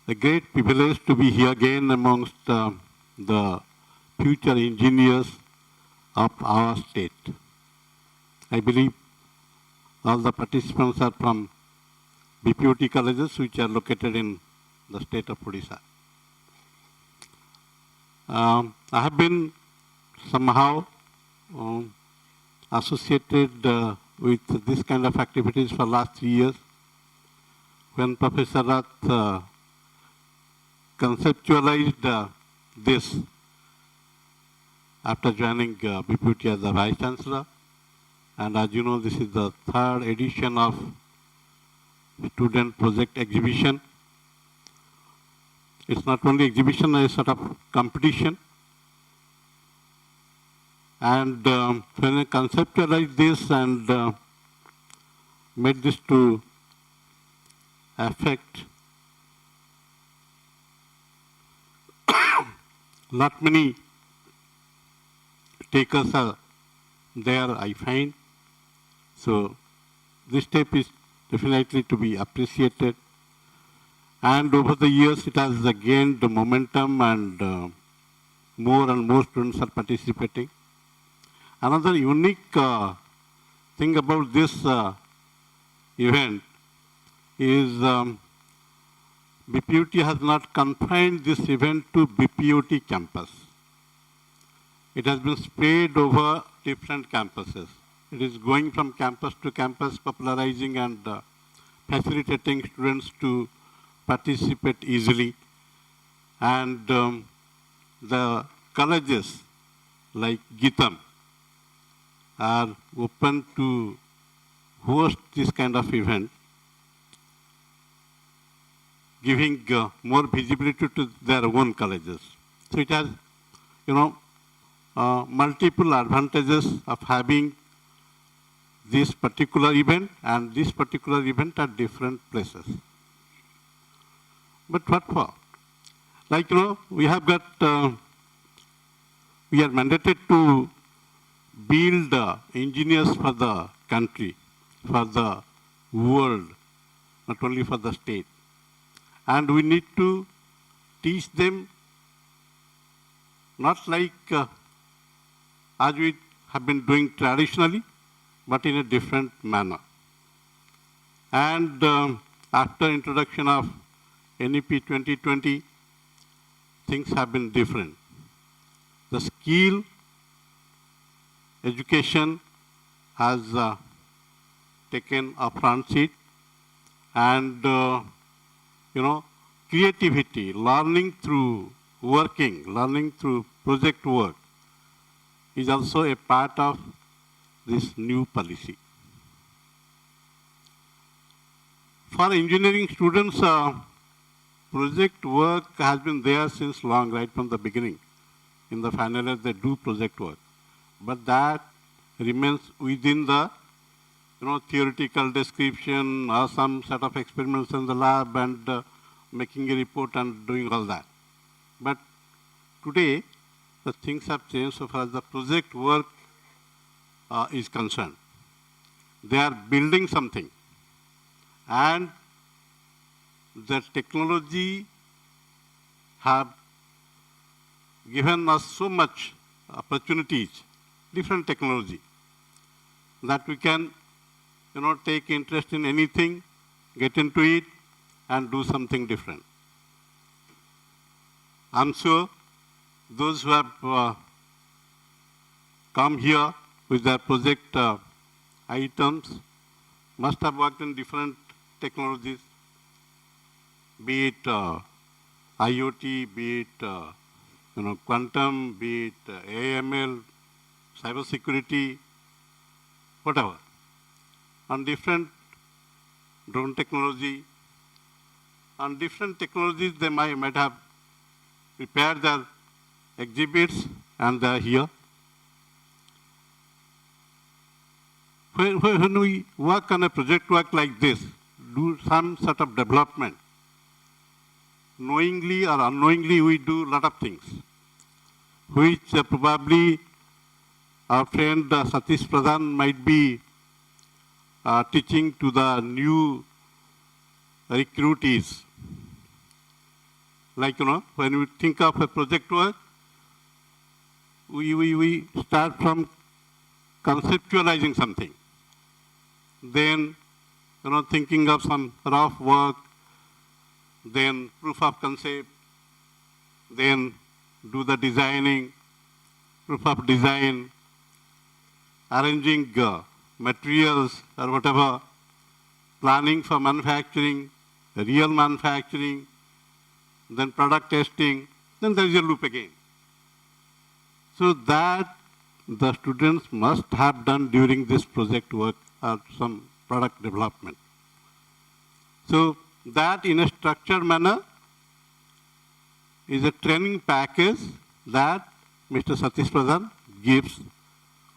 great privilege to be here again amongst the future engineers of our state. I believe all the participants are from BPUT colleges which are located in the state of Odisha. I have been somehow associated with this kind of activities for last 3 years. When Professor Rath conceptualized this after joining BPUT as the Vice Chancellor, and as you know, this is the 3rd edition of Student Project Exhibition. It's not only exhibition, it's a sort of competition. And when I conceptualized this and made this to affect not many takers are there, I find. So this step is definitely to be appreciated. And over the years, it has gained momentum and more students are participating. Another unique thing about this event is BPUT has not confined this event to BPUT campus. It has been spread over different campuses. It is going from campus to campus, popularizing and facilitating students to participate easily. And the colleges like GITAM are open to host this kind of event. giving more visibility to their own colleges. So it has, multiple advantages of having this particular event and this particular event at different places. But what for? Like, we have got, we are mandated to build engineers for the country, for the world, not only for the state. And we need to teach them not like as we have been doing traditionally, but in a different manner. And after introduction of NEP 2020, things have been different. The skill education has taken a front seat, and creativity, learning through working, learning through project work is also a part of this new policy. For engineering students, project work has been there since long, right from the beginning. In the final year, they do project work. But that remains within the theoretical description or some set of experiments in the lab and making a report and doing all that. But today, the things have changed so far as the project work is concerned. They are building something. And the technology have given us so much opportunities, different technology, that we can take interest in anything, get into it, and do something different. I'm sure those who have come here with their project items must have worked in different technologies, be it IoT, be it quantum, be it AML, cybersecurity, whatever. On different drone technology, on different technologies, they might have prepared their exhibits and they are here. When we work on a project work like this, do some sort of development, knowingly or unknowingly we do a lot of things, which probably our friend Satish Pradhan might be teaching to the new recruitees. Like, when we think of a project work, we start from conceptualizing something. Then, thinking of some rough work, then proof of concept, then do the designing, proof of design, arranging materials or whatever, planning for manufacturing, real manufacturing, then product testing, then there is a loop again. So that the students must have done during this project work or some product development. So that in a structured manner is a training package that Mr. Satish Pradhan gives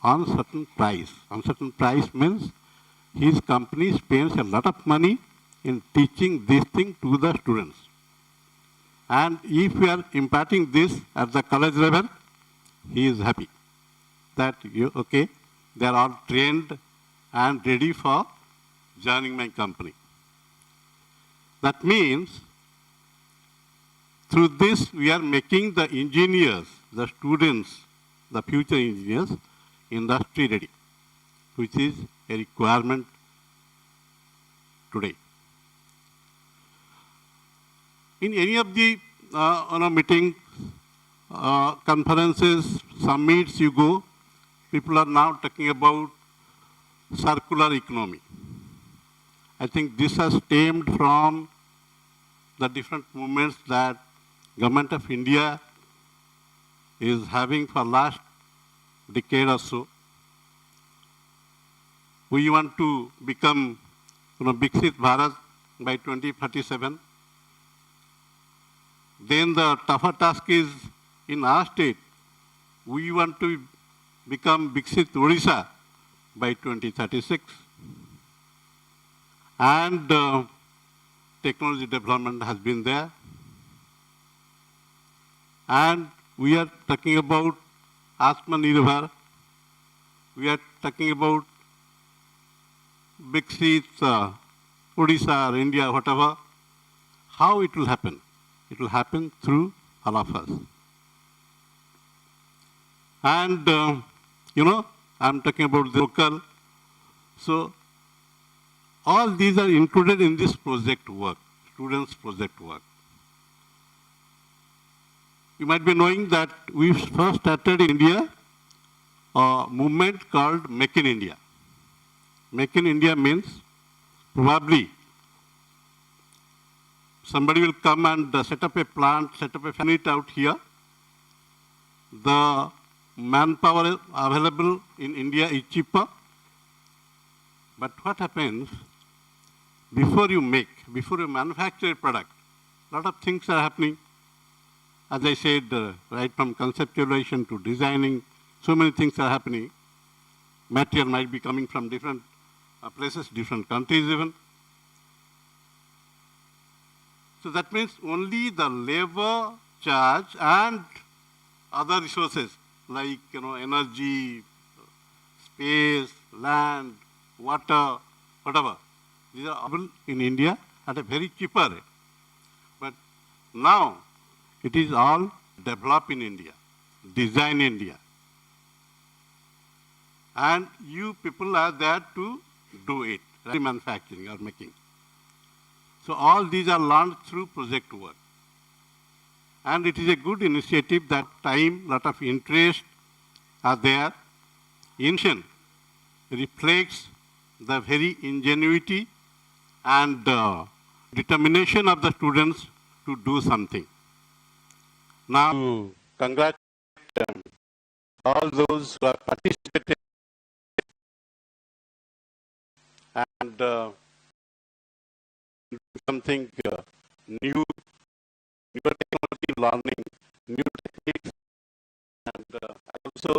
on certain price. On certain price means his company spends a lot of money in teaching this thing to the students. And if we are imparting this at the college level, he is happy that, they are all trained and ready for joining my company. That means, through this, we are making the engineers, the students, the future engineers, industry ready, which is a requirement today. In any of the meetings, conferences, summits you go, people are now talking about circular economy. I think this has stemmed from the different movements that Government of India is having for last decade or so. We want to become Viksit Bharat by 2037. Then the tougher task is in our state. We want to become Viksit Odisha by 2036. And technology development has been there. And we are talking about Atmanirbhar. We are talking about Viksit Odisha or India, whatever. How it will happen? It will happen through all of us. And, I'm talking about the local. So, all these are included in this project work, students' project work. You might be knowing that we first started in India a movement called Make in India. Make in India means probably somebody will come and set up a plant, set up a unit out here. The manpower available in India is cheaper. But what happens before you manufacture a product, a lot of things are happening. As I said, right from conceptualization to designing, so many things are happening. Material might be coming from different places, different countries even. So that means only the labor charge and other resources like energy, space, land, water, whatever. These are available in India at a very cheaper rate. But now it is all developed in India, design in India. And you people are there to do it, manufacturing or making. So all these are learned through project work. And it is a good initiative that time, lot of interest are there. Innovation reflects the very ingenuity and determination of the students to do something. Now, congratulate all those who are participating and something new technology learning, new techniques, and I also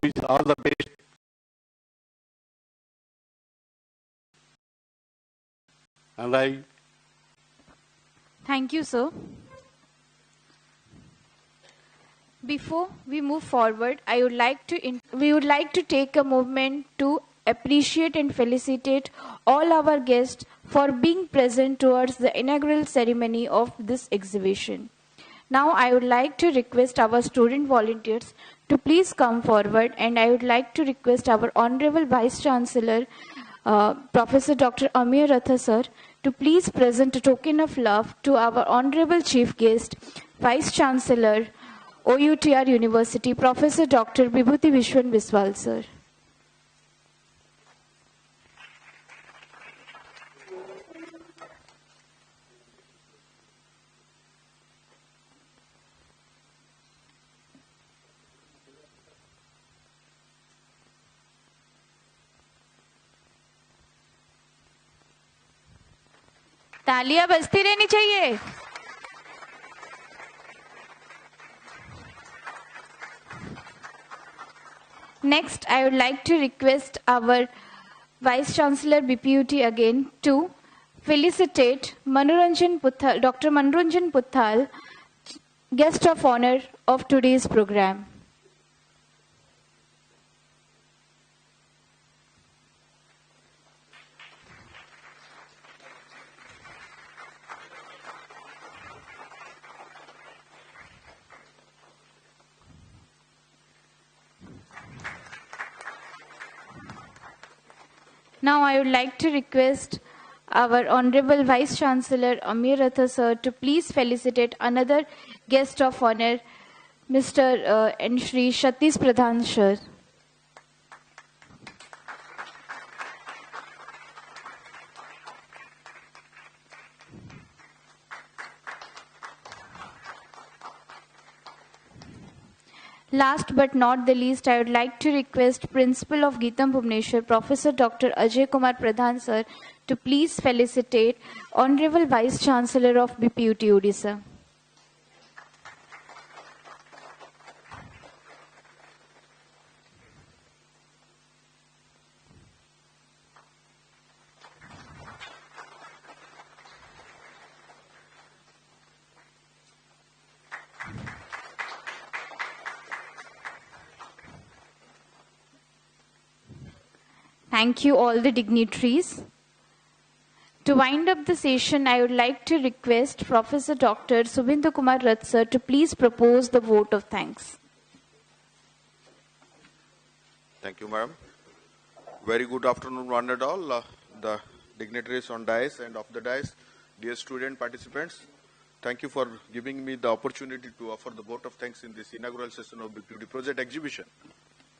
wish all the best. And Thank you, sir. Before we move forward, we would like to take a moment to appreciate and felicitate all our guests for being present towards the inaugural ceremony of this exhibition. Now I would like to request our student volunteers to please come forward, and I would like to request our Honorable Vice Chancellor, Professor Dr. Amir Ratha sir, to please present a token of love to our Honorable Chief Guest, Vice Chancellor, OUTR University, Professor Dr. Bibhuti Vishwan Biswal sir. तालियां बजती रहनी चाहिए. Next, I would like to request our Vice Chancellor BPUT again to felicitate Dr. Manoranjan Puthal, guest of honor of today's program. Now I would like to request our Honorable Vice Chancellor Amir Ratha sir to please felicitate another guest of honor, Mr. and Shri Satish Pradhan sir. Last but not the least, I would like to request Principal of GITAM Bhubaneswar, Professor Dr. Ajay Kumar Pradhan sir, to please felicitate Honorable Vice Chancellor of BPUT Odisha. Thank you all the dignitaries. To wind up the session, I would like to request Professor Dr. Subindu Kumar Rath sir to please propose the vote of thanks. Thank you, ma'am. Very good afternoon, one and all. The dignitaries on dais and off the dais, dear student participants, thank you for giving me the opportunity to offer the vote of thanks in this inaugural session of BPUT project exhibition.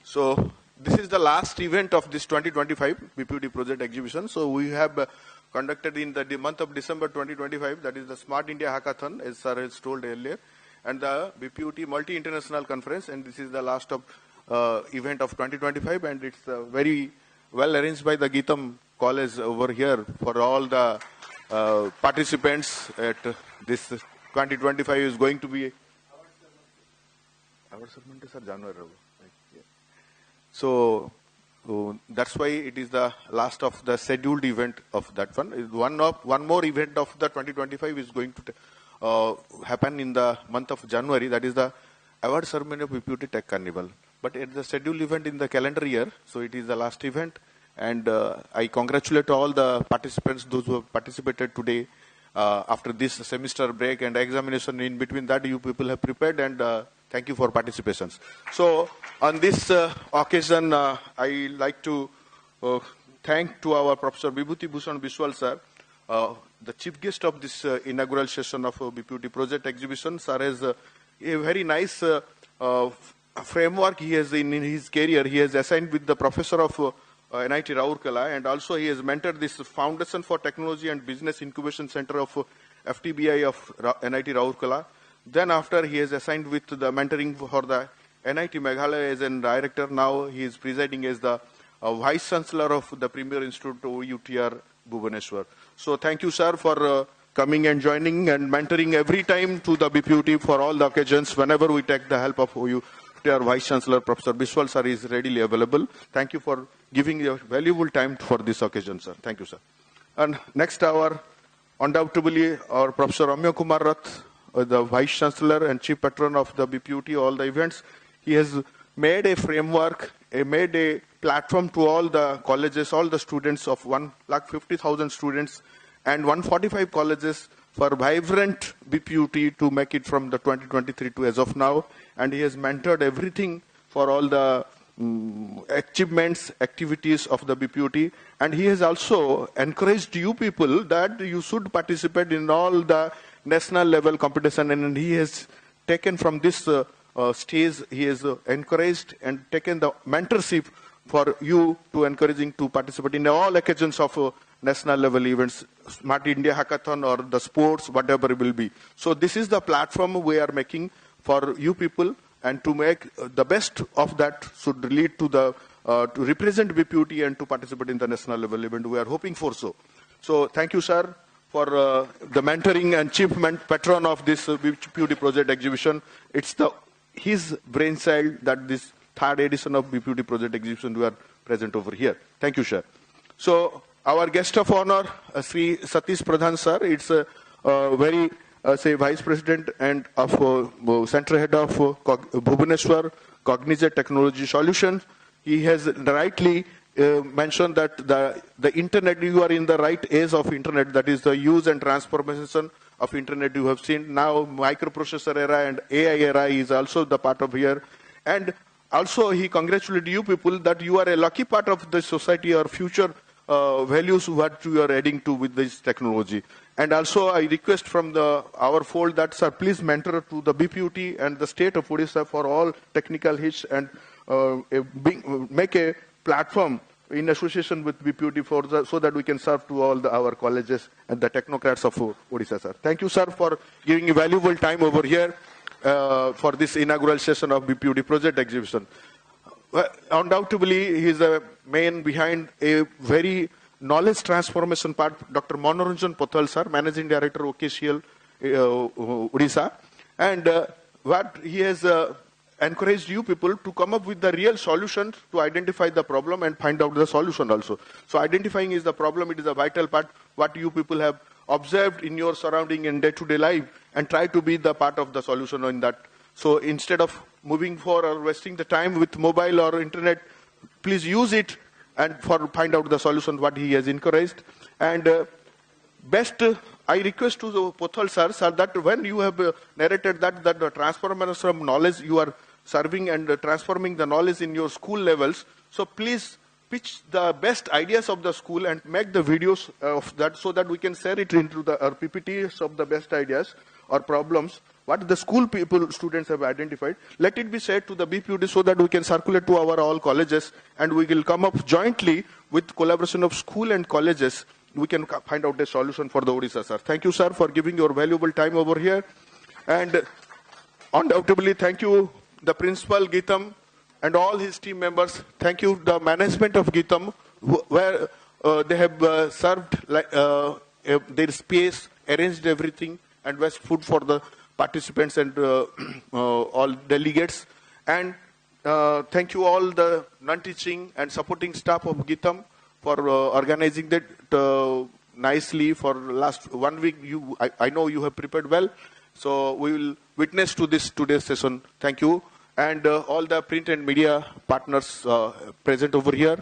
So, this is the last event of this 2025 BPUT project exhibition. So, we have conducted in the month of December 2025, that is the Smart India Hackathon, as sir has told earlier, and the BPUT Multi-International Conference, and this is the last of event of 2025, and it's very well arranged by the GITAM college over here for all the participants at this 2025 is going to be our January. So that's why it is the last of the scheduled event of that one. One more event of the 2025 is going to happen in the month of January. That is the award ceremony of BPUT Tech Carnival. But it's the scheduled event in the calendar year, so it is the last event. And I congratulate all the participants, those who have participated today. After this semester break and examination in between that, you people have prepared, and thank you for participations. So on this occasion, I like to thank to our Professor Vibhuti Bhushan Biswal sir, the chief guest of this inaugural session of BPUT project exhibition. Sir has a very nice framework he has in his career. He has assigned with the professor of NIT Raurkela, and also he has mentored this Foundation for Technology and Business Incubation Center of FTBI of NIT Raurkela. Then after he is assigned with the mentoring for the NIT Meghalaya as a director. Now he is presiding as the Vice Chancellor of the Premier Institute OUTR Bhubaneswar. So thank you, sir, for coming and joining and mentoring every time to the BPUT for all the occasions. Whenever we take the help of OUTR Vice Chancellor, Professor Biswal sir is readily available. Thank you for giving your valuable time for this occasion, sir. Thank you, sir. And next hour, undoubtedly, our Professor Ramya Kumar Rath, the Vice Chancellor and Chief Patron of the BPUT, all the events. He has made a framework, made a platform to all the colleges, all the students of 150,000 students and 145 colleges for vibrant BPUT to make it from the 2023 to as of now. And he has mentored everything for all the achievements, activities of the BPUT. And he has also encouraged you people that you should participate in all the national level competition. And he has taken from this stage, he has encouraged and taken the mentorship for you to encouraging to participate in all occasions of national level events, Smart India Hackathon or the sports, whatever it will be. So this is the platform we are making for you people, and to make the best of that should lead to the to represent BPUT and to participate in the national level event. We are hoping for so. So thank you, sir, for the mentoring and chief patron of this BPUT project exhibition. It's his brainchild that this third edition of BPUT project exhibition we are present over here. Thank you, sir. So our guest of honor, Sri Satish Pradhan, sir, it's a very say Vice President and of Center Head of Bhubaneswar Cognizant Technology Solutions. He has rightly mentioned that the internet, you are in the right age of internet, that is the use and transformation of internet you have seen. Now microprocessor era and AI era is also the part of here. And also he congratulated you people that you are a lucky part of the society or future values what you are adding to with this technology. And also I request from our fold that, sir, please mentor to the BPUT and the state of Odisha for all technical hits and make a platform in association with BPUT so that we can serve to all our colleges and the technocrats of Odisha, sir. Thank you, sir, for giving valuable time over here for this inaugural session of BPUT project exhibition. Undoubtedly, he is the man behind a very knowledge transformation part, Dr. Manoranjan Pothal, sir, Managing Director, OKCL, Odisha. And what he has encouraged you people to come up with the real solutions to identify the problem and find out the solution also. So identifying is the problem, it is a vital part, what you people have observed in your surrounding and day-to-day life, and try to be the part of the solution in that. So instead of moving for or wasting the time with mobile or internet, please use it and for find out the solution what he has encouraged. And best, I request to the Pothal sir, that when you have narrated that the transformation of knowledge you are serving and transforming the knowledge in your school levels, so please pitch the best ideas of the school and make the videos of that so that we can share it into our PPTs of the best ideas or problems, what the school students have identified. Let it be shared to the BPUT so that we can circulate to our all colleges, and we will come up jointly with collaboration of school and colleges. We can find out a solution for the Odisha, sir. Thank you, sir, for giving your valuable time over here. And undoubtedly, thank you, the principal, GITAM, and all his team members. Thank you, the management of GITAM, where they have served their space, arranged everything, and was food for the participants and all delegates. And thank you all the non-teaching and supporting staff of GITAM for organizing that nicely for last 1 week. I know you have prepared well, so we will witness to this today's session. Thank you. And all the print and media partners present over here,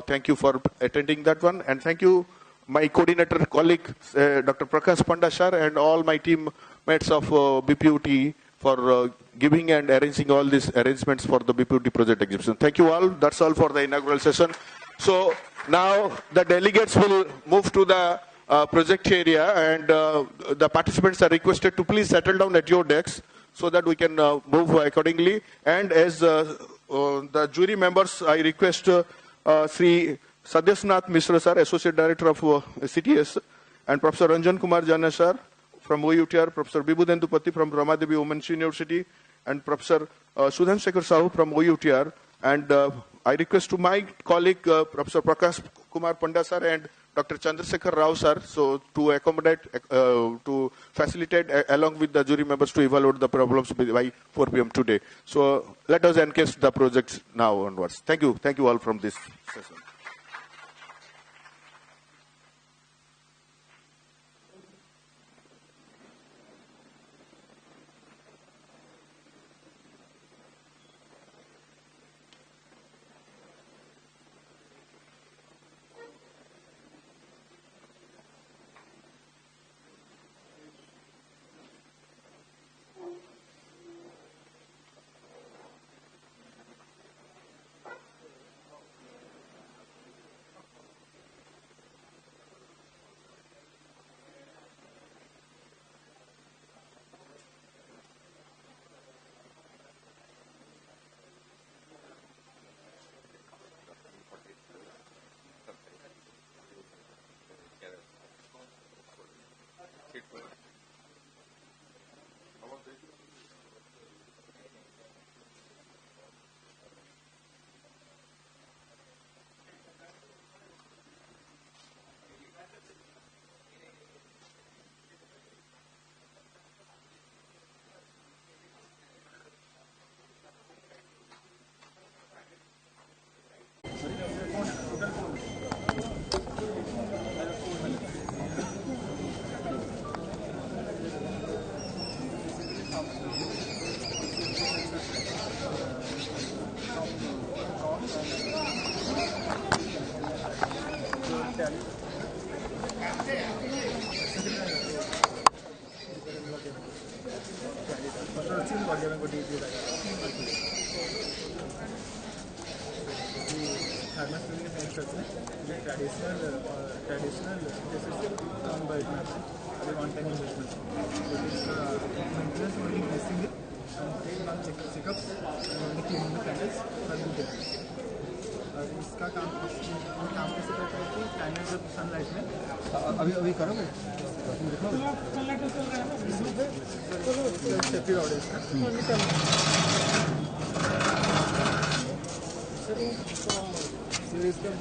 thank you for attending that one. And thank you, my coordinator colleague, Dr. Prakash Panda sir, and all my teammates of BPUT for giving and arranging all these arrangements for the BPUT project exhibition. Thank you all. That's all for the inaugural session. So now the delegates will move to the project area, and the participants are requested to please settle down at your desks so that we can move accordingly. And as the jury members, I request Sri Sadyasnath Mishra sir, Associate Director of CTS, and Professor Ranjan Kumar Jana sir from OUTR, Professor Bibhudendu Pati from Ramadevi Women's University, and Professor Sudhan Shekhar Sahu from OUTR. And I request to my colleague, Professor Prakash Kumar Panda sir and Dr. Chandrasekhar Rao sir, so to accommodate, to facilitate along with the jury members to evaluate the problems by 4 p.m. today. So let us encase the projects now onwards. Thank you all from this session. traditional specific on by maps. They want any investments. So it is maintenance only missing it and take one checkups and only cleaning the panels for the इसका काम कैसे करता है कि panel जब sunlight में अभी करोगे सनलाइट चल रहा है ना सेफ्टी रॉड है इसका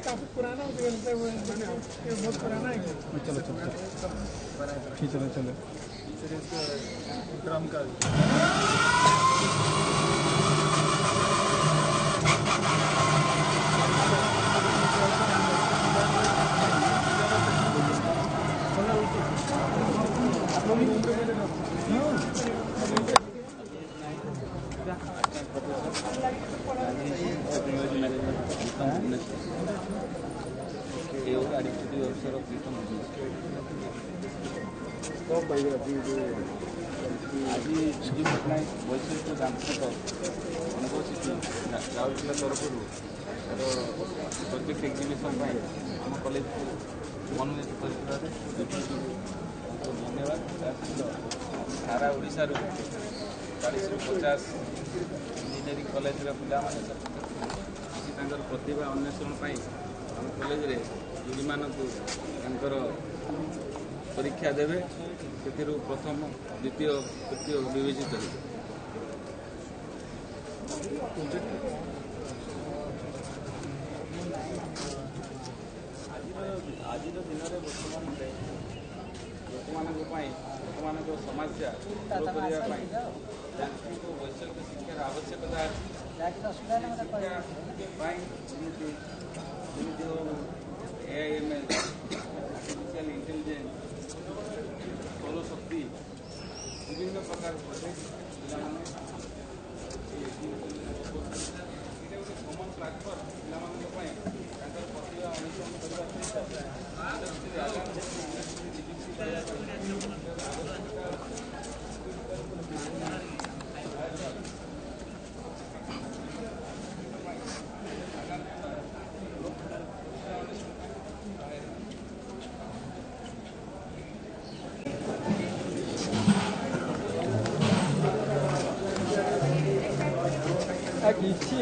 काफी पुराना हो गया है बहुत पुराना है चलो चलो फिर इसका ड्रम का ଅବସର ପ୍ରୀତମ ଆଜି ବିଜୁ ପଟ୍ଟନାୟକ ବୈଷୟିକ ଯାନ୍ତ୍ରିକ ୟୁନିଭର୍ସିଟି ରାଉରକେଲା ତରଫରୁ ପ୍ରୋଜେକ୍ଟ ଏକ୍ଜିବିସନ୍ ପାଇଁ ଆମ କଲେଜକୁ ମନୋନୀତ କରିଥିବାରୁ ତାଙ୍କୁ ଧନ୍ୟବାଦ। ତା ସହିତ ସାରା ଓଡ଼ିଶାରୁ 40ରୁ 50 ଇଞ୍ଜିନିୟରିଂ କଲେଜର ପିଲାମାନେ କିଛି ତାଙ୍କର ପ୍ରତିଭା ଅନ୍ୱେଷଣ ପାଇଁ ଆମ କଲେଜରେ ଯୁବୀମାନଙ୍କୁ ତାଙ୍କର ପରୀକ୍ଷା ଦେବେ, ସେଥିରୁ ପ୍ରଥମ ଦ୍ୱିତୀୟ ତୃତୀୟ ବିବେଚିତ ହେବେ। ଆଜିର ଦିନରେ ଲୋକମାନଙ୍କ ପାଇଁ ଲୋକମାନଙ୍କ ସମସ୍ୟା ଦୂର କରିବା ପାଇଁ ଯାନ୍ତ୍ରିକ ଓ ବୈଷୟିକ ଶିକ୍ଷାର ଆବଶ୍ୟକତା ଅଛି। ଶିକ୍ଷା ପାଇଁ ଯେମିତି AIML, ଆର୍ଟିଫିସିଆଲ ଇଣ୍ଟେଲିଜେନ୍ସ, ସୌରଶକ୍ତି, ବିଭିନ୍ନ ପ୍ରକାର ପ୍ରୋଜେକ୍ଟ ପିଲାମାନେ ଏଇଟା ଗୋଟେ କମନ ପ୍ଲାଟଫର୍ମ ପିଲାମାନଙ୍କ ପାଇଁ ତାଙ୍କର ପ୍ରତିଭା ଅନୁସରଣ କରିବା ସହିତ ଇଣ୍ଡଷ୍ଟ୍ରିରେ ଆଗାମୀ ଇଣ୍ଡଷ୍ଟ୍ରି ନିଯୁକ୍ତି ପାଇବା ପାଇଁ ଆବଶ୍ୟକତା କିଛି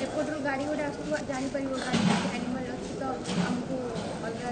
एपटर गाड़ी गोटे आसू जापर गाड़ी एनिमल अच्छी तो आमको अलग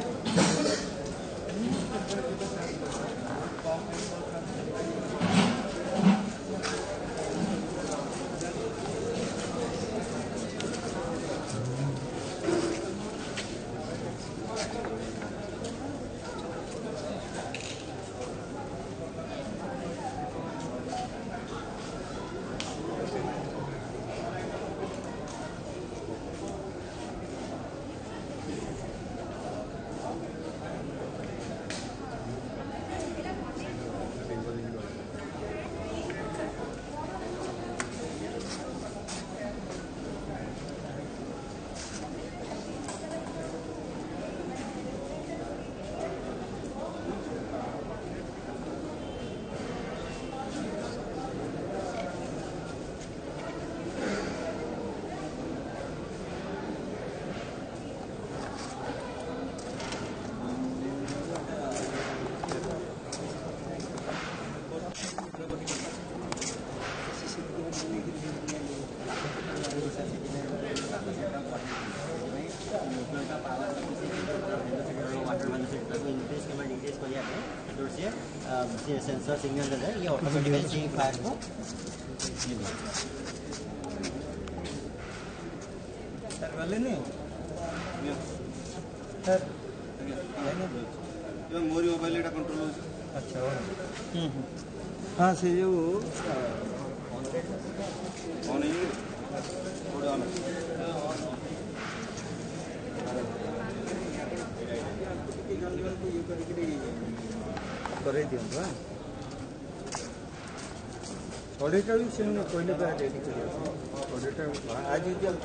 सेंसर सिग्नल है ये ऑटोमेटिकली फायर को सर गले नहीं सर मोरी मोबाइल एटा कंट्रोल हो अच्छा हाँ से जो ऑन है थोड़ा ऑन करे दियो ऑडिटर से कहले पर रेडी कर ऑडिटर आज ही जब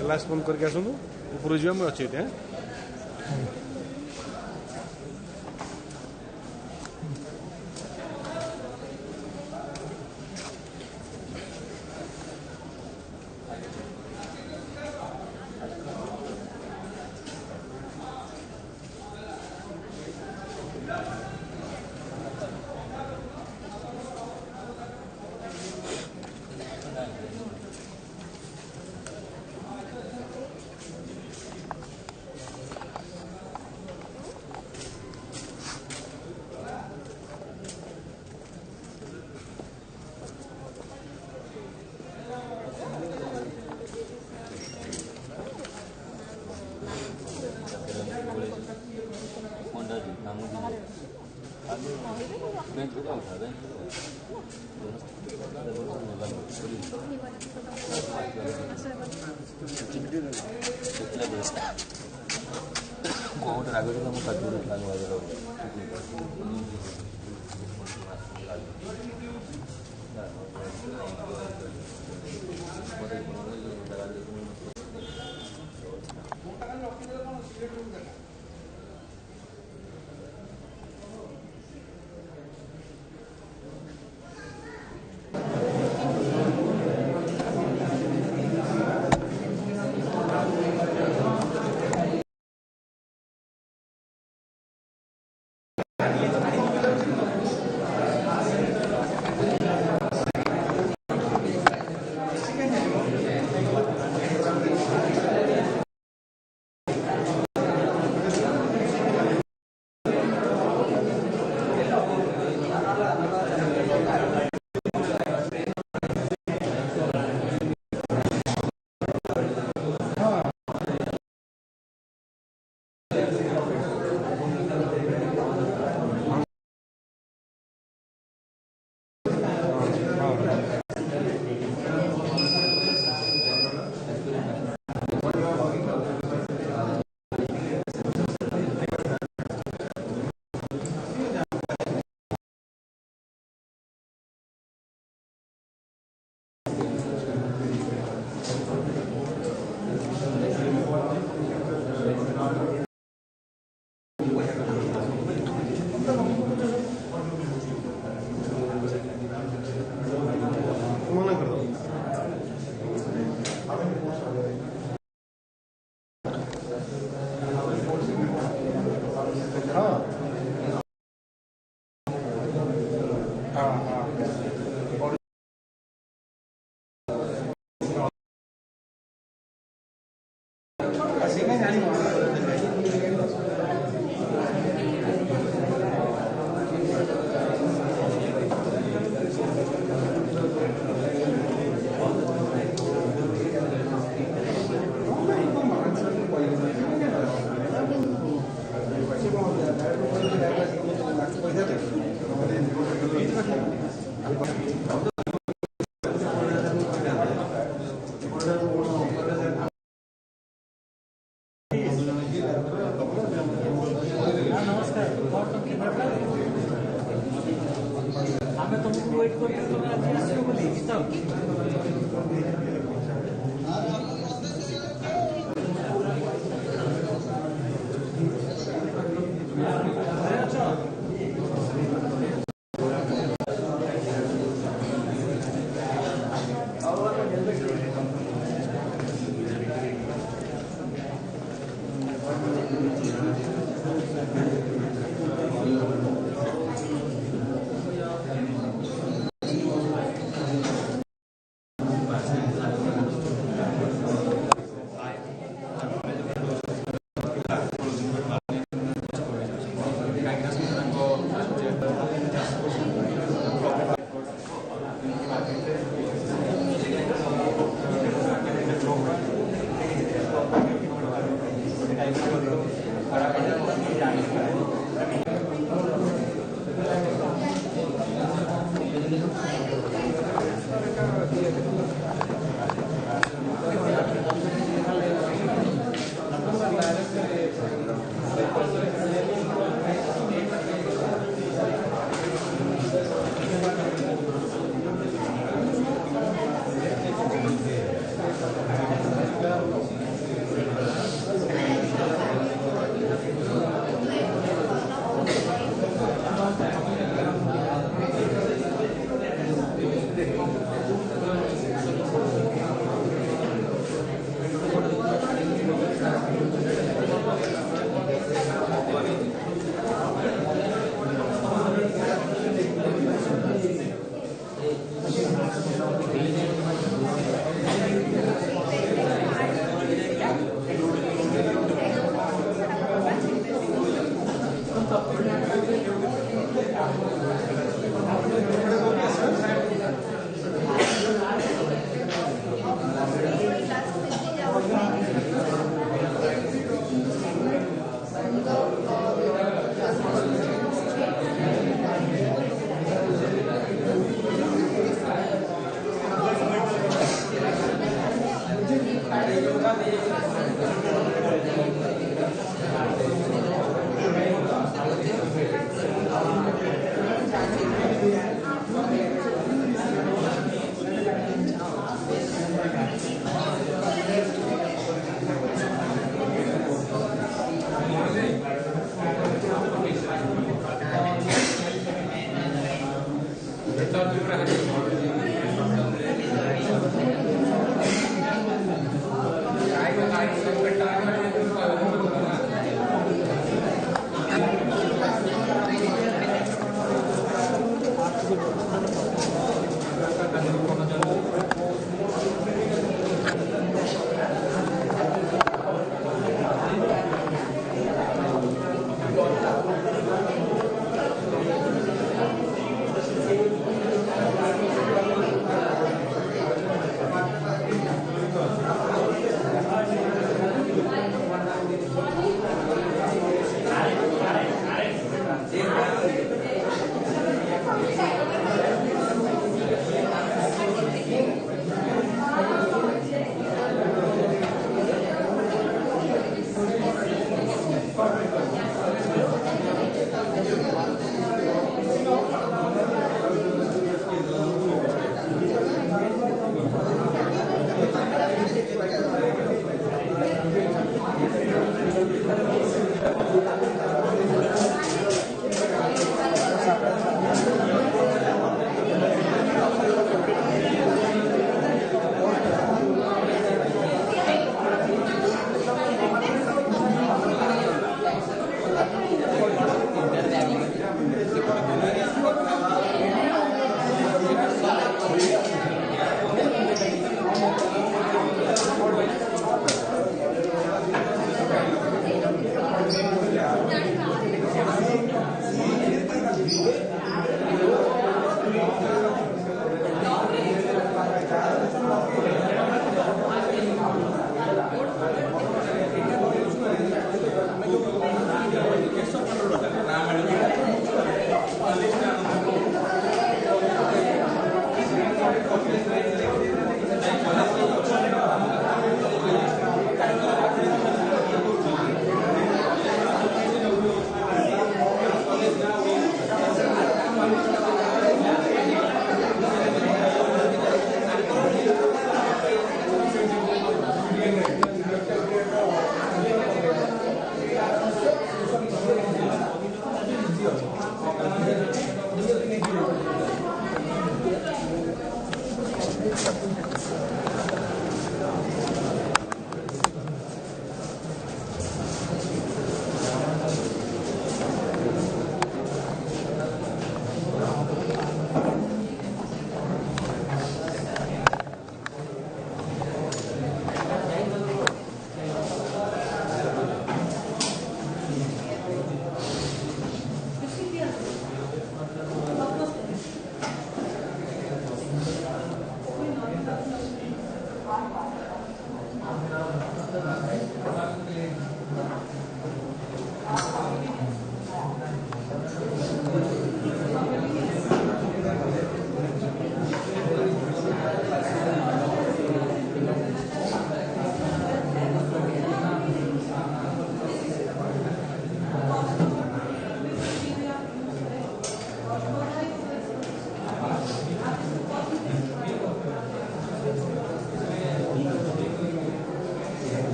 क्लास फोन करके आसନ୍ତୁ ऊपर ଯିବା ମୁଁ ଅଛି ଏଠି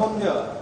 perform here.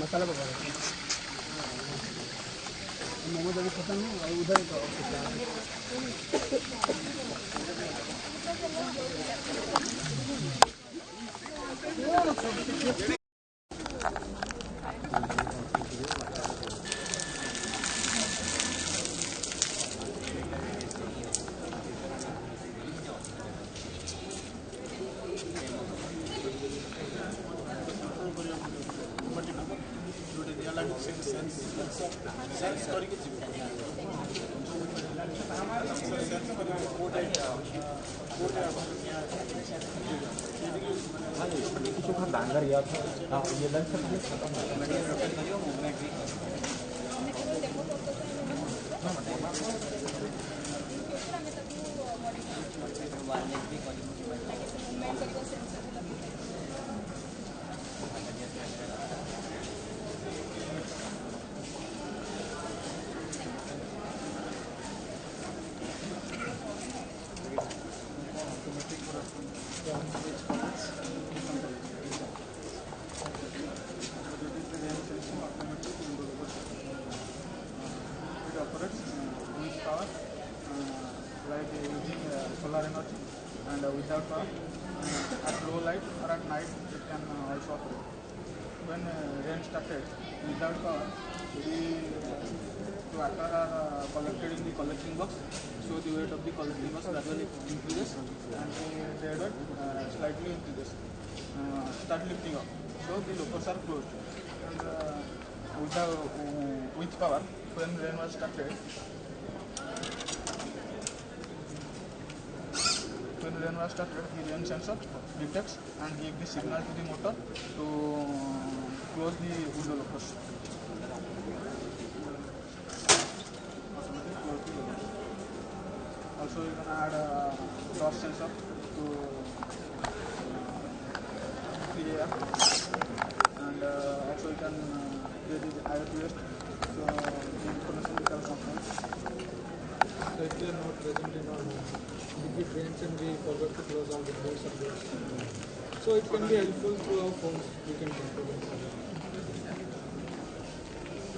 मसाला पका मोमो जब खत्म है उधर डांगर गया था ये lunch at night it can also operate. When rain started, without power, the water are collected in the collecting box, so the weight of the collecting box gradually increases and the dead weight slightly increases, start lifting up. So the lockers are closed. And with power, when rain was started, the rain sensor detects and gives the signal to the motor to close the window lockers. Also, you can add a dust sensor to the air, and also you can get the air waste, so the information becomes controlled. So if we are not present in our home, if it rains and we forgot to close all the doors and doors, so it can be helpful through our phones. We can control it.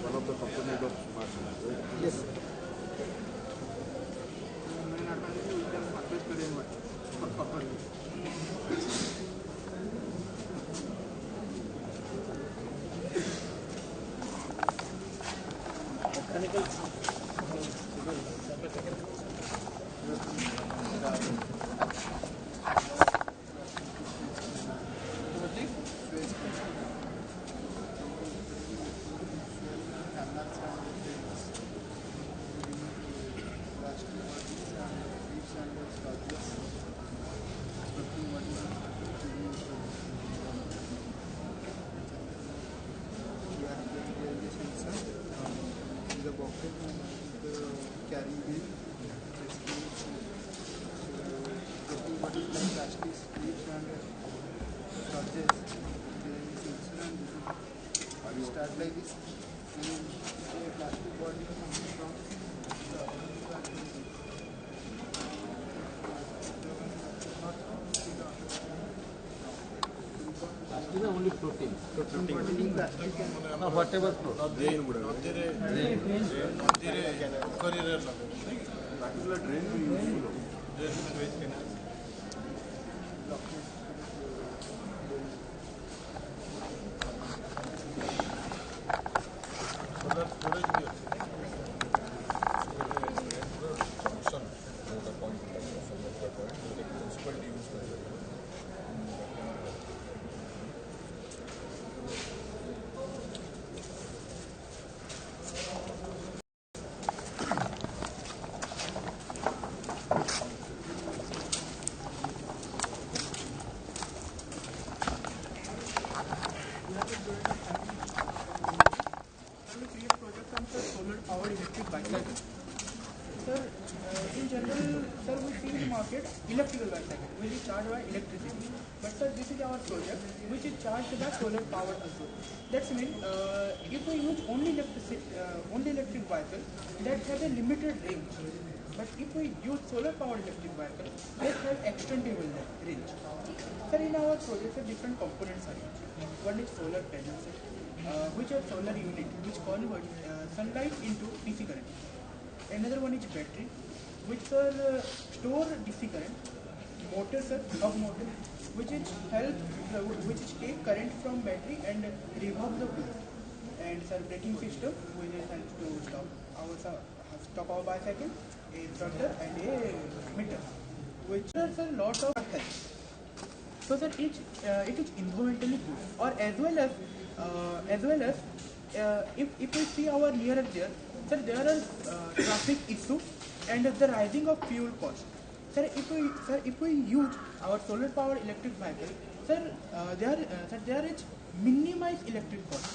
One of the components of smart homes, right? Yes, sir. Main advantage is we can harvest the rainwater for properly. Start like this, and a plastic body coming from Plastic only floating. Plastic No, whatever float. Particular drain we use. electrical bicycle, which is charged by electricity. But sir, this is our project, which is charged by solar power also. That means if we use only electric vehicle, that has a limited range. But if we use solar powered electric vehicle, that has extendable range. Sir, in our project, different components are used. One is solar panels, which are solar unit, which converts sunlight into DC current. Another one is battery, which will store DC current. Motor, sir, hub motor, which take current from battery and revolve the wheels. And sir, braking system, which is helps to stop our bicycle, a throttle and a meter, which is a lot of help. So sir, it is environmentally good, or as well as if we see our nearer there, sir, there are traffic issue and the rising of fuel cost. Sir, if we use our solar powered electric vehicle, sir, there is minimized electric cost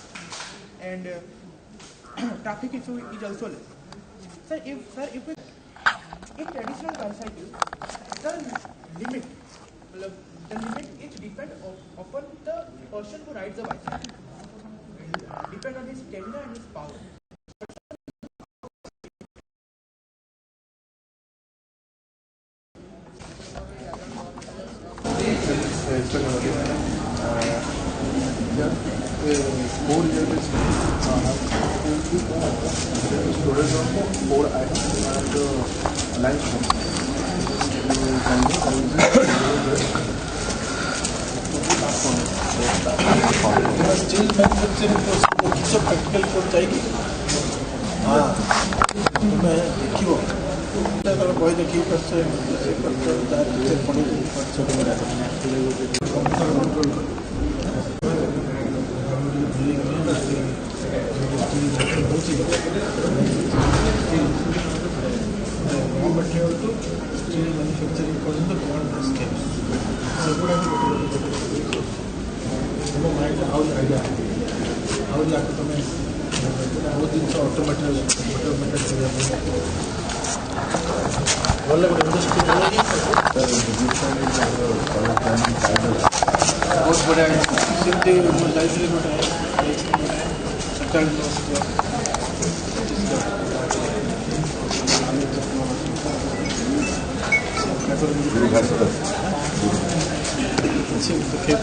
and traffic issue is also less. Sir, if traditional bicycle, the limit is depend upon the person who rides the bicycle. Depend on his stamina and his power. Storage of 4 items and limestone. Steel manufacturing course किस practical course चाहिए हाँ तुम्हें देखियो बही देखिए raw material to steel manufacturing according to government schemes. So what are the mind how the idea how the बहुत दिन से ऑटोमेटेड ଭଲ ଗୋଟେ ଇଣ୍ଡଷ୍ଟ୍ରି ରହିଛି ବହୁତ ବଢ଼ିଆ ସେମିତି ମୁଁ ଯାଇଥିଲି ଗୋଟେ ସେଣ୍ଟ୍ରାଲ खेत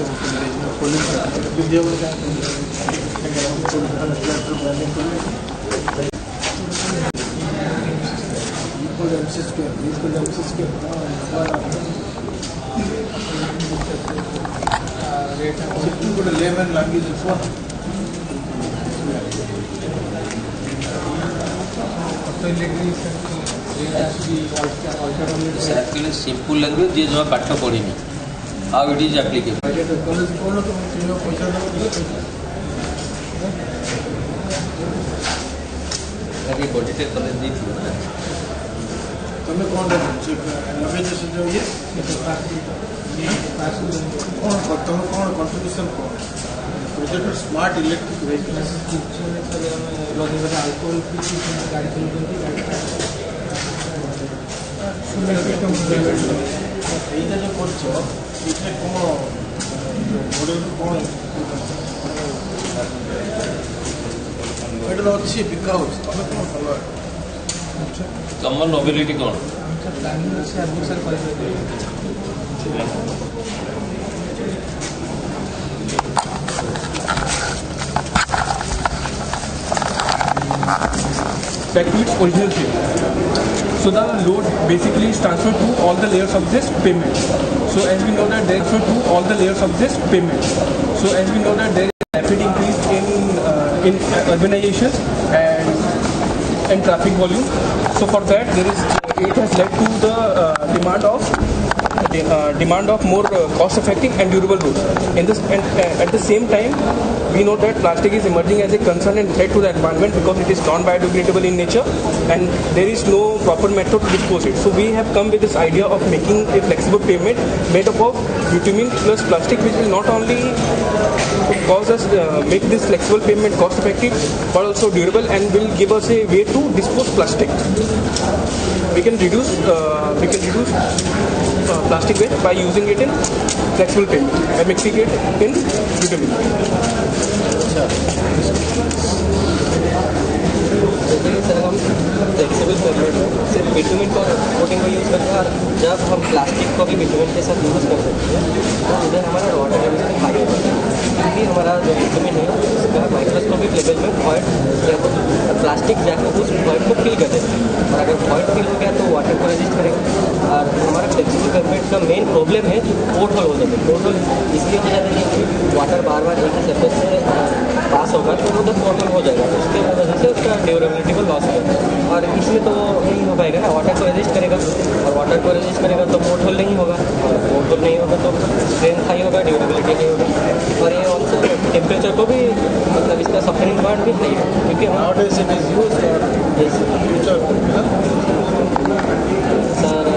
लेमन लैंग्वेज सिंपल लैंग्वेज जी जो पाठ पढ़ी हाउ इट इज एप्लीकेबल बॉडीटे कॉलेज दी थी ना तुम्हें कौन तुम कौन contribution project smart electric vehicle alcohol गाड़ी এইটা যে করছো এটা কোন মডেল কোন এটা হচ্ছে বিকা হচ্ছে তবে কোন ভালো कमल नोबिलिटी कौन प्लानिंग से आदमी sir back to its original shape. So the load basically is transferred to all the layers of this pavement. So as we know that there is transferred to all the layers of this pavement. So as we know that there is a rapid increase in urbanization and traffic volume. So for that it has led to the demand of more cost-effective and durable roads. At the same time, we know that plastic is emerging as a concern and threat to the environment because it is non-biodegradable in nature and there is no proper method to dispose it. So we have come with this idea of making a flexible pavement made up of bitumen plus plastic, which will not only cause us make this flexible pavement cost-effective but also durable and will give us a way to dispose plastic. We can reduce plastic waste by using it in flexible pavement, by mixing it in bitumen. Sir हम flexible pavement सिर्फ bitumen को coating को use करते हैं और जब हम plastic को भी बिटुमेन के साथ यूज़ कर सकते हैं तो उधर हमारा वाटर रेजिस्टेंस हाई होता है क्योंकि हमारा जो बिटुमेन है उसका माइक्रोस्कोपिक लेवल में वॉइड प्लास्टिक जाकर उस वॉइड को फिल कर देता है और अगर वॉइड फिल हो गया तो वाटर को रेजिस्ट करेगा और हमारा फ्लेक्सिबल पेमेंट का मेन प्रॉब्लम है पोर्ट होल हो जाता है पोर्ट होल इसलिए हो जाता है कि वाटर बार बार एक ही सरफेस से पास होगा तो उधर पोर्ट होल हो जाएगा तो उसके वजह से उसका ड्यूरेबिलिटी को लॉस होगा और इसमें तो नहीं हो पाएगा ना वाटर को रेजिस्ट करेगा और वाटर को रेजिस्ट करेगा तो पोर्ट होल नहीं होगा और पोर्ट होल नहीं होगा तो स्ट्रेंथ हाई होगा ड्यूरेबिलिटी हाई होगा और ये ऑल्सो टेम्परेचर को भी मतलब इसका सफरिंग पॉइंट भी हाई है क्योंकि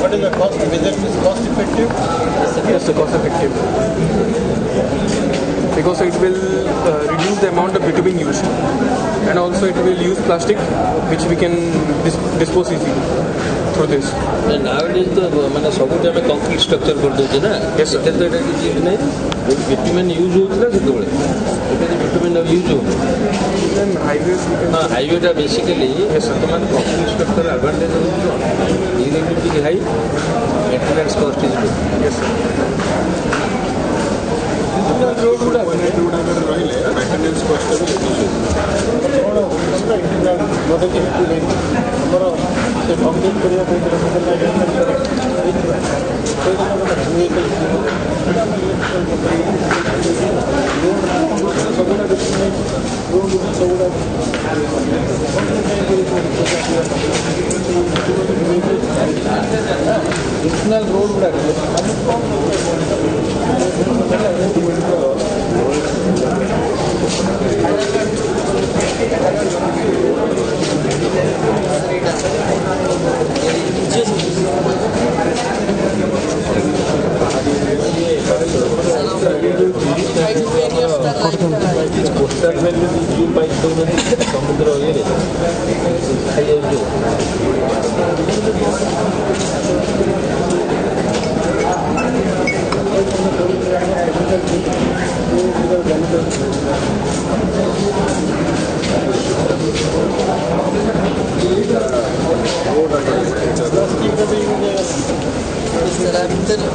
What is the cost? Whether it is cost effective? Yes, cost effective. Because it will reduce the amount of bitumen used and also it will use plastic which we can dispose easily through this. Nowadays तो मैंने सब कुछ हमें concrete structure कर देते ना yes sir तो ये चीज नहीं बिटुमेन यूज होता है तो बोले बिटुमेन यूज हो हाँ हाईवे टा बेसिकली yes sir तो मैंने कंक्रीट स्ट्रक्चर एडवांटेज है durability high maintenance cost is low yes sir road गुड़ा रहिले मेंटेनेंस कॉस्ट भी हमर से कंप्लीट करिया लोन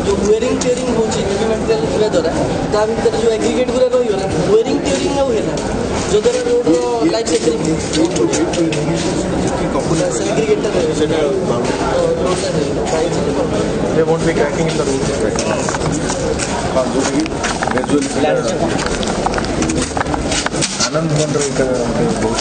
जो वेयरिंग टेयरिंग होची हेवी मटेरियल गुरा द्वारा ता भीतर जो एग्रीगेट गुरा रही होला वेयरिंग टेयरिंग ना होला जो द्वारा रोड लाइफ साइकिल एग्रीगेटर है they won't be cracking in the road. आनंद बन रही है बहुत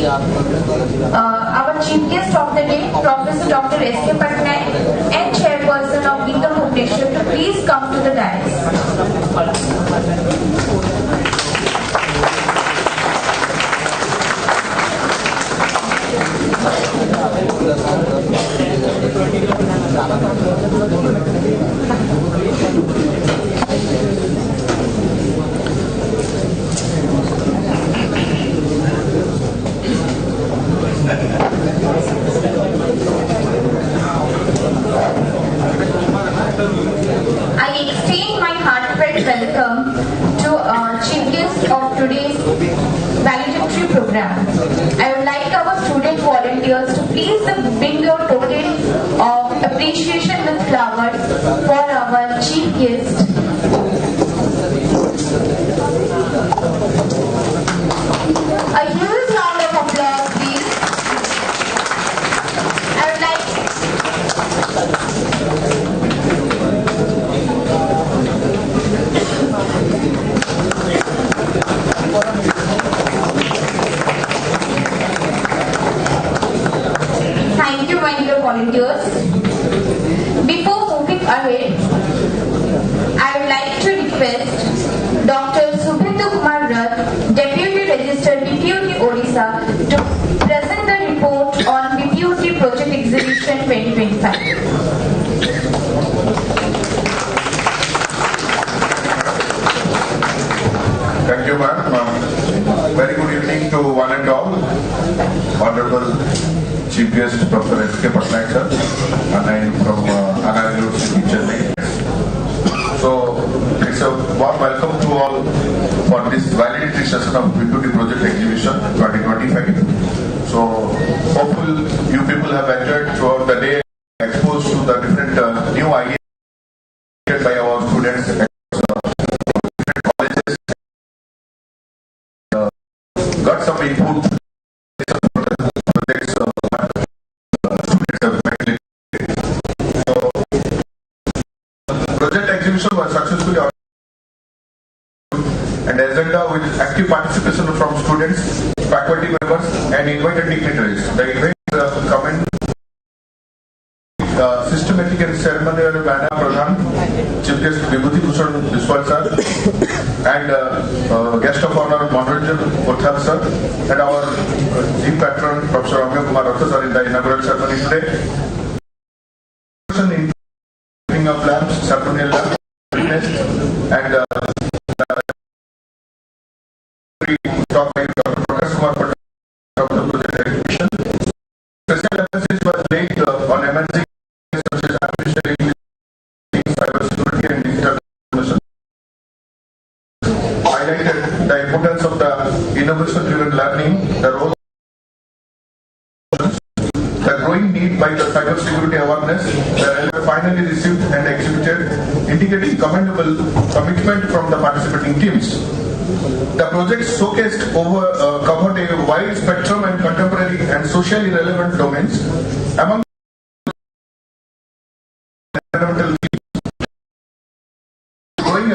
our chief guest of the day, Professor Dr. S.K. Patnaik, and chairperson of GITAM Bhubaneswar to please come to the dais. I extend initiation with flowers for our chief guest. A huge round of applause, please. I would like Thank you, my dear volunteers. Before moving ahead, I would like to request Dr. Subhendu Kumar Rath, Deputy Registered BPUT Odisha, to present the report on BPUT Project Exhibition 2025. Thank you, ma'am. Very good evening to one and all. Honorable Chief Guest, Dr. S.K. Patnaik, sir, and I am from Anna University, Chennai. So, it's a warm welcome to all for this valedictory session of BPUT Project Exhibition 2025. So, hopefully you people have enjoyed throughout the day, exposed to the different new ideas by our students. Got some input. Project exhibition was successfully organized and agenda with active participation from students, faculty members, and invited dignitaries. The event commend systematic and ceremonial manner Pradhan, Chief Guest Vibhuti Bhushan Biswal sir, and guest of honor Manoranjan Kothal sir, and our chief patron Professor Ramya Kumar Ratha sir in the inaugural ceremony today. In of lamps, ceremonial lamps, and talk by Dr. Prakash Kumar Patel of the project exhibition. Special emphasis was laid on emerging such as artificial intelligence, cybersecurity, and digital transformation. Highlighted the importance of the innovation-driven learning, the role the growing need by the cybersecurity awareness, the finally received and exhibited, indicating commendable commitment from the participating teams. The project showcased covered a wide spectrum and contemporary and socially relevant domains. Among environmental themes, growing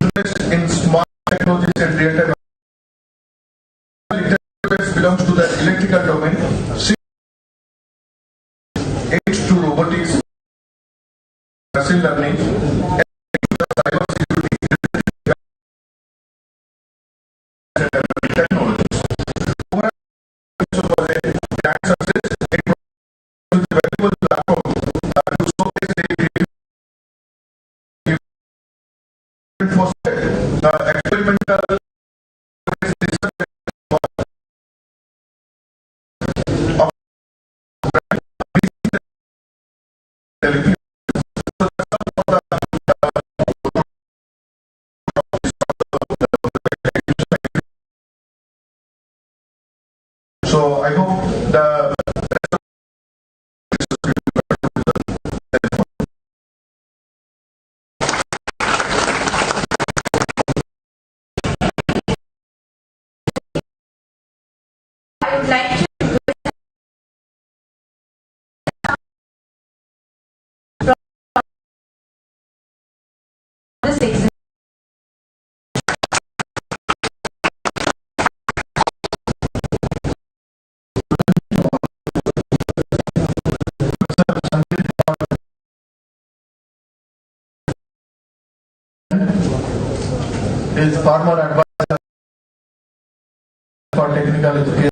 interest in smart technologies and real-time belongs to the electrical domain. Aids to robotics, machine learning, and cybersecurity technologies. Overall, it was a grand success. It was a valuable platform to showcase the experimental So I hope the I would like to this exhibition. is far more advanced for technical education.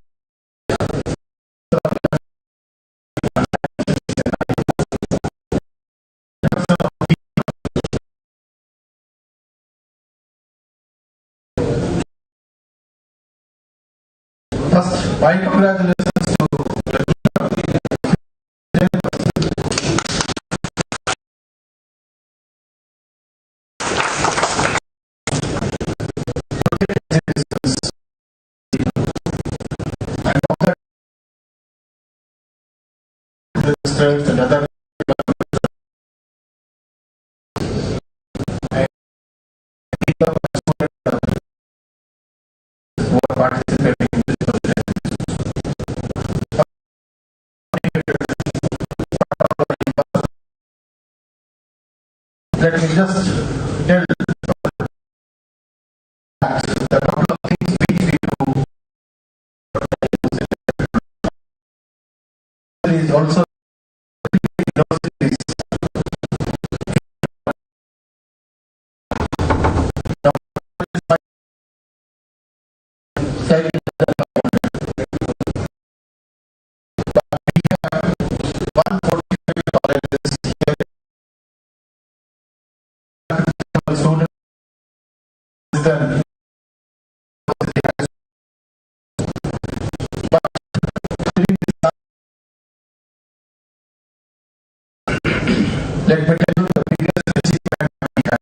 First, my congratulations to headmasters and other who are participating in this process. Let me just tell the couple of things which we do is also let me tell you the biggest achievement we have.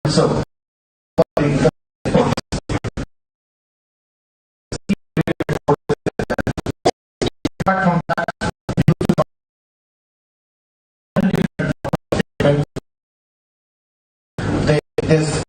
So, apart from that, there's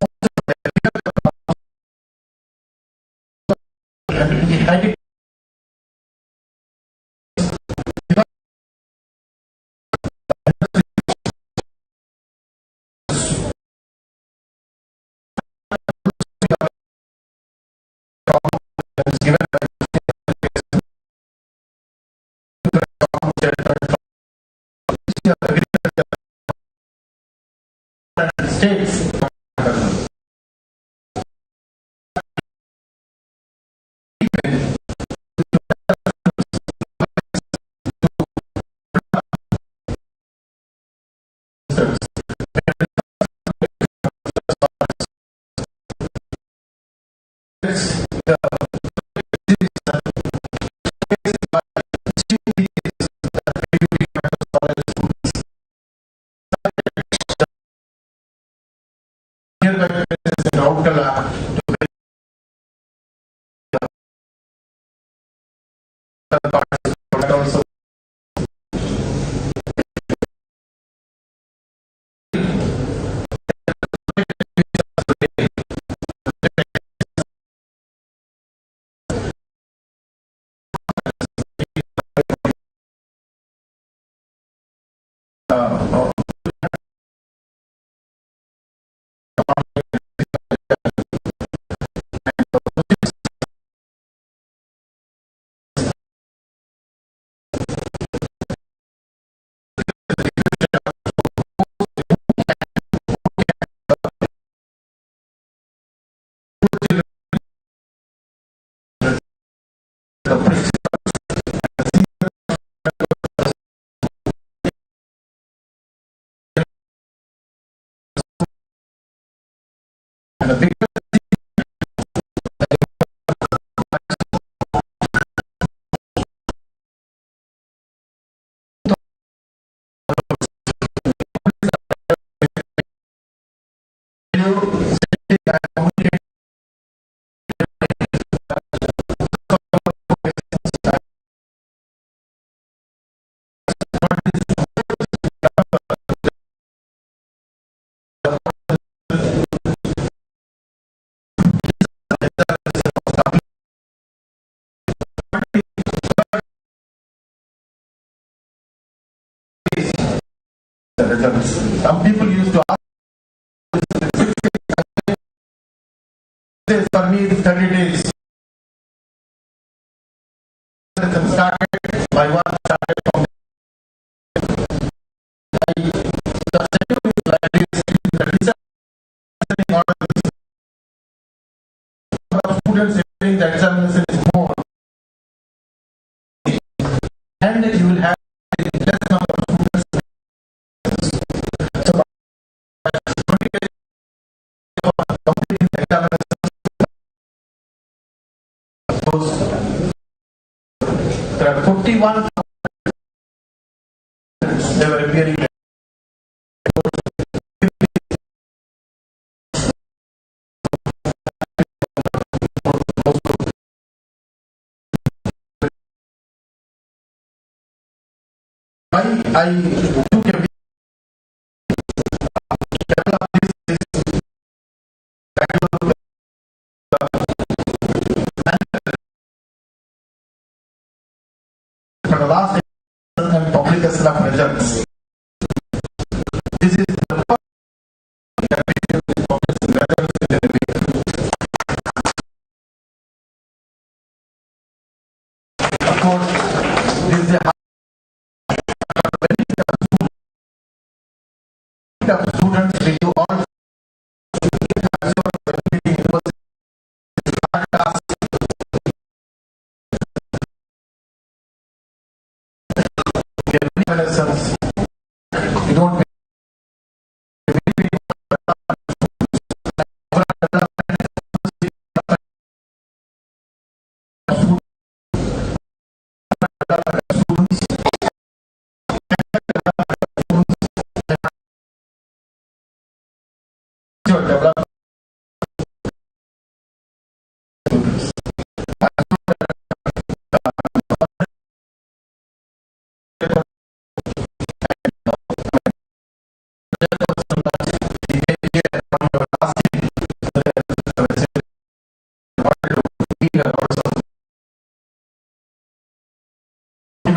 states some people used to ask for me 30 days. Started, my work started from the schedule is like this. The students during the examination is more. and you will have less number of students. So, completing the examinations, there are 41 they were appearing. I took a for the last and publication of results. This is the first of course, this is a students will do all lessons. You don't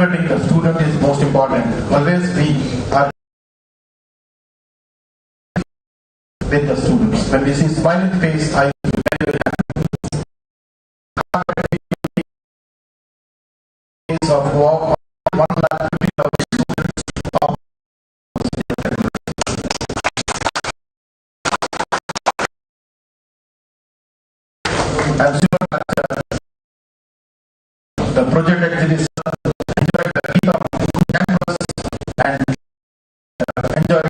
motivating the student is most important. Always we are with the students. When we see smiling face, I very of walk 150,000 students of I'm sure that the project actually enjoy the GITAM campus and enjoy the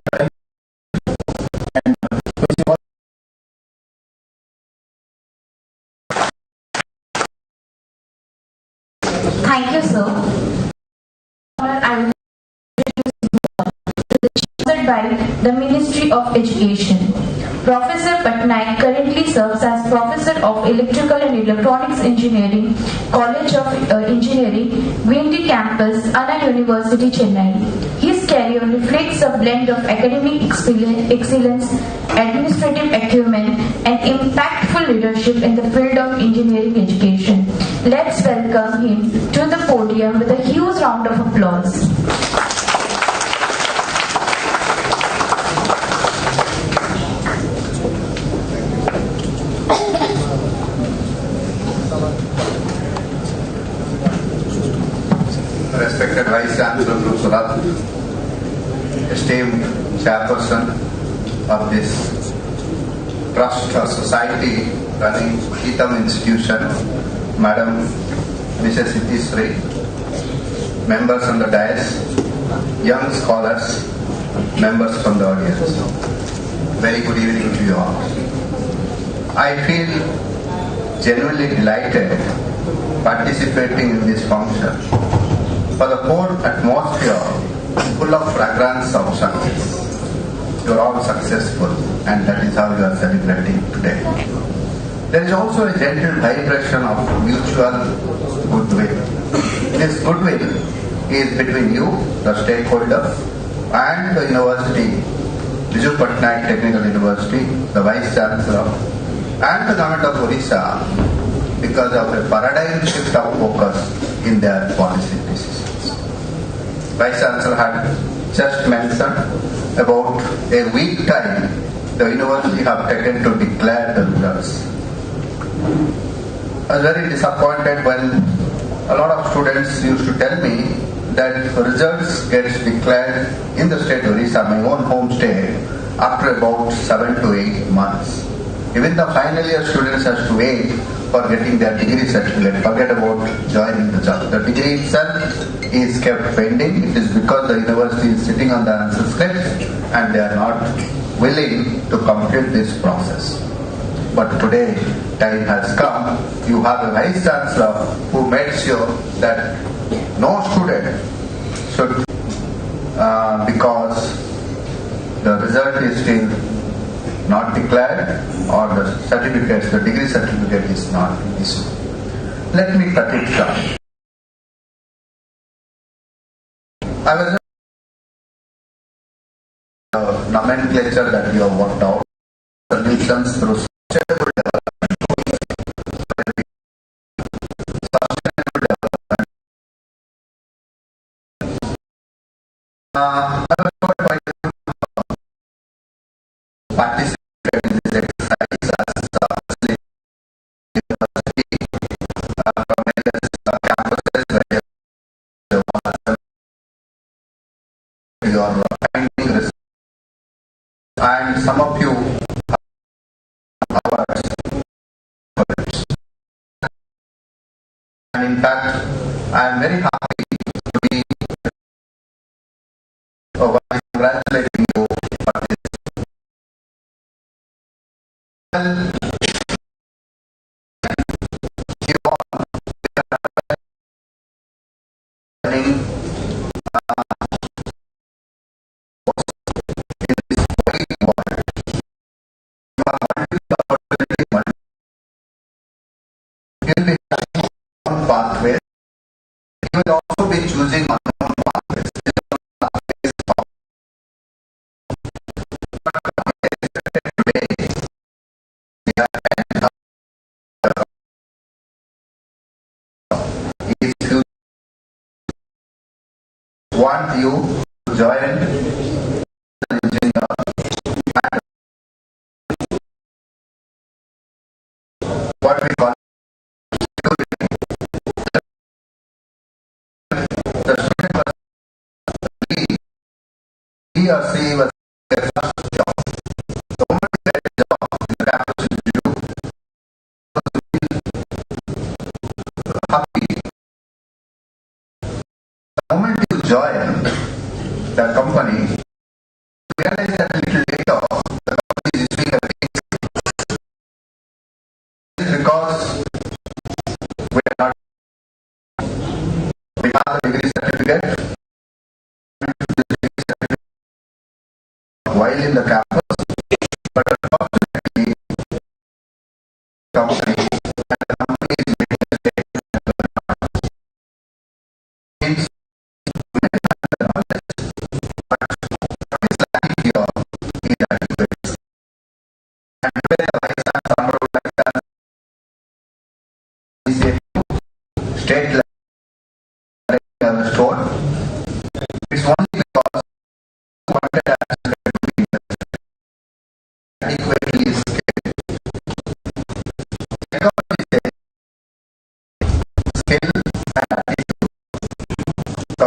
Thank you, sir. I will introduce by the Ministry of Education. Professor Patnaik currently serves as Professor of Electrical and Electronics Engineering, College of Engineering, Windy Campus, Anna University, Chennai. His career reflects a blend of academic excellence, administrative acumen, and impactful leadership in the field of engineering education. Let's welcome him to the podium with a huge round of applause. Respected Vice Chancellor Guru Surat, esteemed Chairperson of this Trust or Society running GITAM institution, Madam Mrs. Siddhisri, members on the dais, young scholars, members from the audience. Very good evening to you all. I feel genuinely delighted participating in this function. For the whole atmosphere full of fragrance of success. You are all successful, and that is how you are celebrating today. There is also a gentle vibration of mutual goodwill. This goodwill is between you, the stakeholders, and the university, BBSR Technical University, the Vice Chancellor, and the Government of Odisha, because of a paradigm shift of focus in their policy decisions. Vice Chancellor had just mentioned about a week time the university have taken to declare the results. I was very disappointed when a lot of students used to tell me that results gets declared in the state of Odisha, my own home state, after about 7 to 8 months. Even the final year students has to wait for getting their degree certificate. Forget about joining the job. The degree itself is kept pending. It is because the university is sitting on the answer script and they are not willing to complete this process. But today, time has come. You have a vice chancellor who made sure that no student should, because the result is still not declared or the certificate, the degree certificate is not issued. Let me cut it short. I was the nomenclature that you have worked out, solutions through sustainable development. I was told by participate in this exercise as university from various campuses where you are finding research, and some of you have awards for it. And in fact, I am very happy to be congratulating you for this. Pathways. You will also be choosing unknown pathways. If you want you to join the engineer, what we call he or she was their first job. The moment you get a job, the campus will do. Happy. The moment you join the company, you realize that a little later the company is issuing a raise. This is because we are not. We have a degree certificate. While in the campus, but unfortunately, the company and the company is making a statement means the knowledge, but what is lacking here is adequate. And today the vice chancellor would like to is a state level store. It's only because wanted adequately scaled. Skill and attitude. So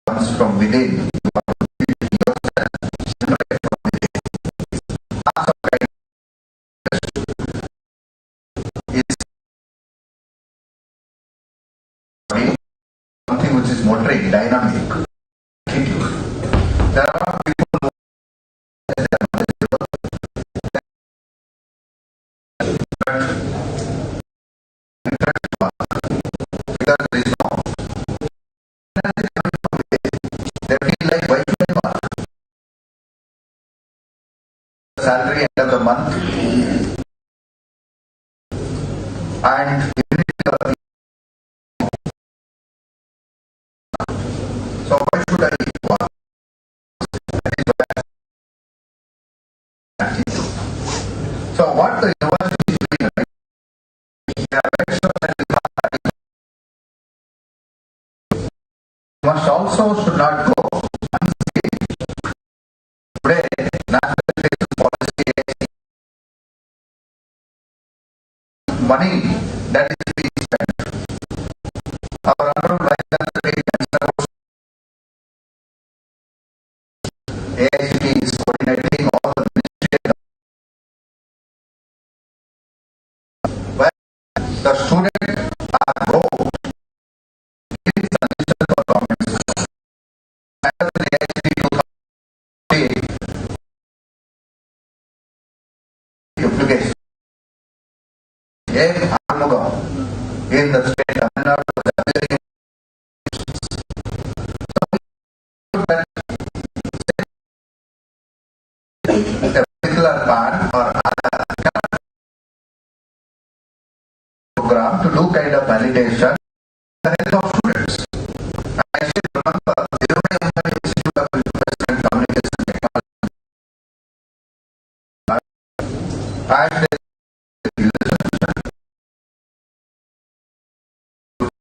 comes from within. You have to build yourself, stimulate from within. Lots of is something which is motoring, dynamic. There are a lot of people who they are knowledgeable, because there is no they feel like why should I work? Salary end of the month and so why should I work? So what the university is doing, right? They are very sure that you must also should not go unscathed. Today, national education policy money that is being spent. Our honorable vice chancellor AICTE duplication. In the state of Tamil Nadu was appearing a particular part or program to do kind of validation the help of students. I still remember the Institute of Information and Communication Technology.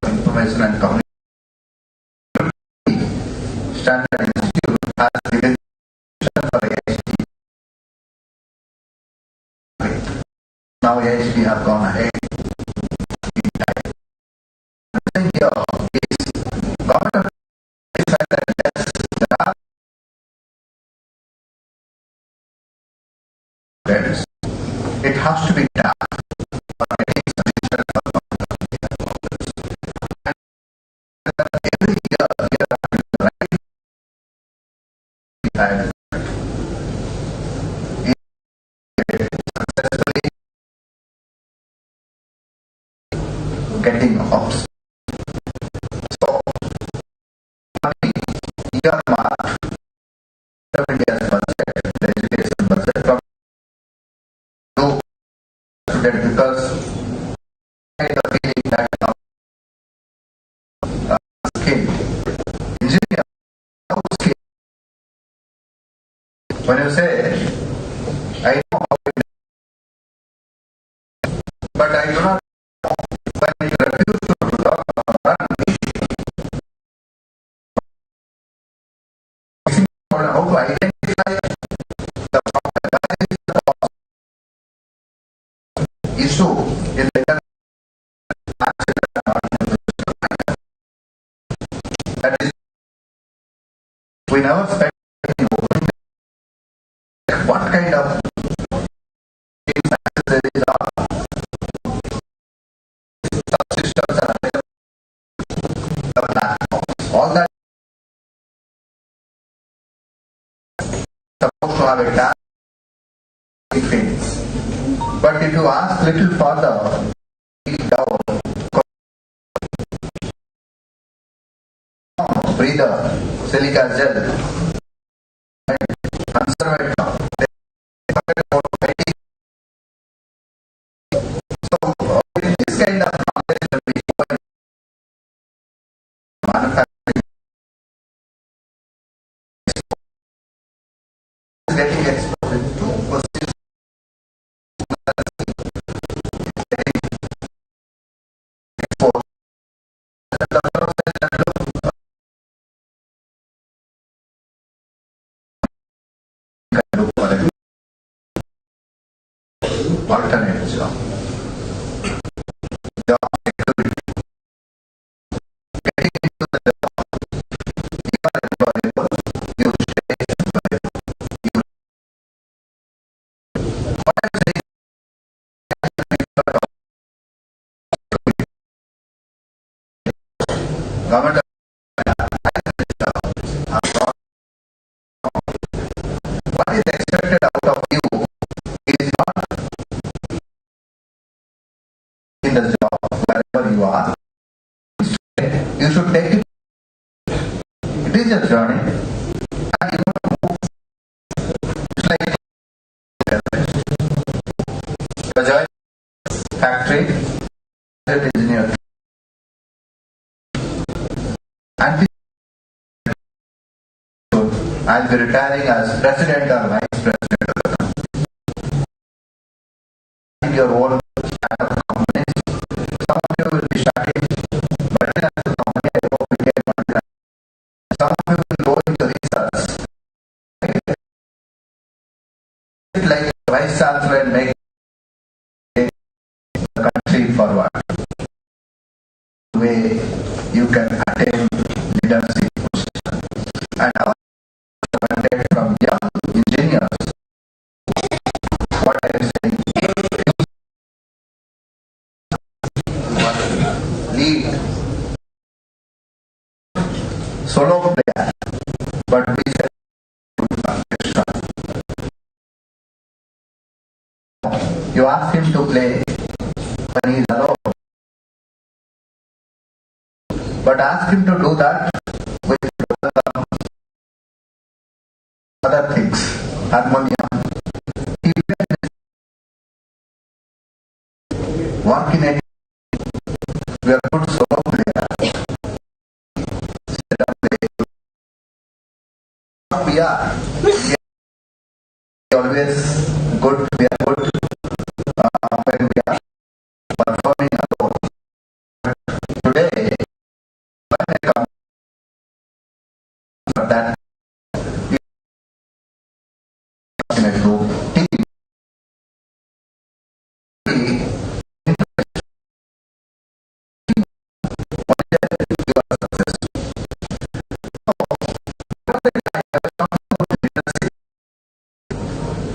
Information and Communication Standard Institute has given for AICT. Now AICT have gone ahead. It has to be done. Every year, successfully getting off. So, year mark, India's budget, the education budget from because I have a feeling that skill, engineer, skill. When you say, I know how it is, but I do not know when you refuse to run, how to identify the issue in the that is, we never spend what kind of accessories are subsystems are the platforms. All that supposed to have a task things. But if you ask little further, down, breather, silica gel, conservator, so this kind of knowledge will be manufacturing getting exposed to questions. Alternate job. Job security. Getting into the job. You are employable. You stay employable. What I'm saying government what is expected out of you is not in the job wherever you are. You should take it. It is a journey. And you have to move. It's like a joint factory, engineer. And I'll be retiring as president or vice president of the company. In your own companies, some of you will be starting multinational company, some of you will go into research. Like vice chancellor and make the country forward. The way you can attain leadership position. And our mandate from young engineers. What I am saying, lead, solo player, but we said extra. You ask him to play when he is alone, but ask him to do that with other things, harmonium. Work in a we are good solo player. We are always good. We are good when we are performing alone. Today, when I come for that, in a group team.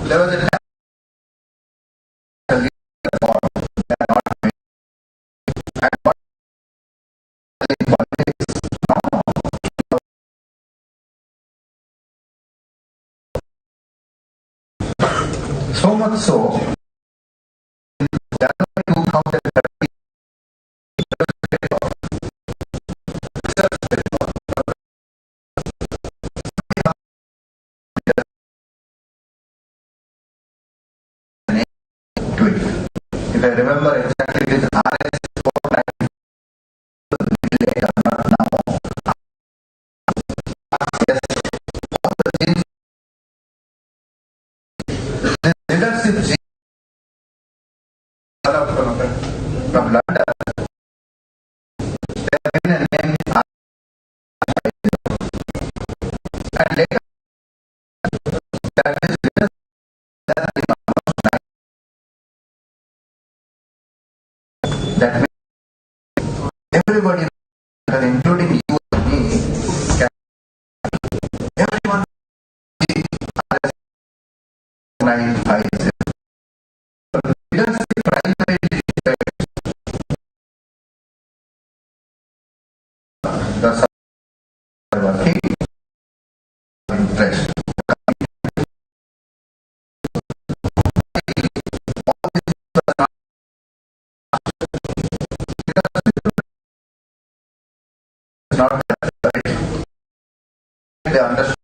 There was a time so much so, in January 2013, if I remember exactly, it is RS 490. Leadership from London. They have been a name and later that is that means everybody, including you and me, can everyone be 950. Leadership primarily the working interest. Not right. They understand.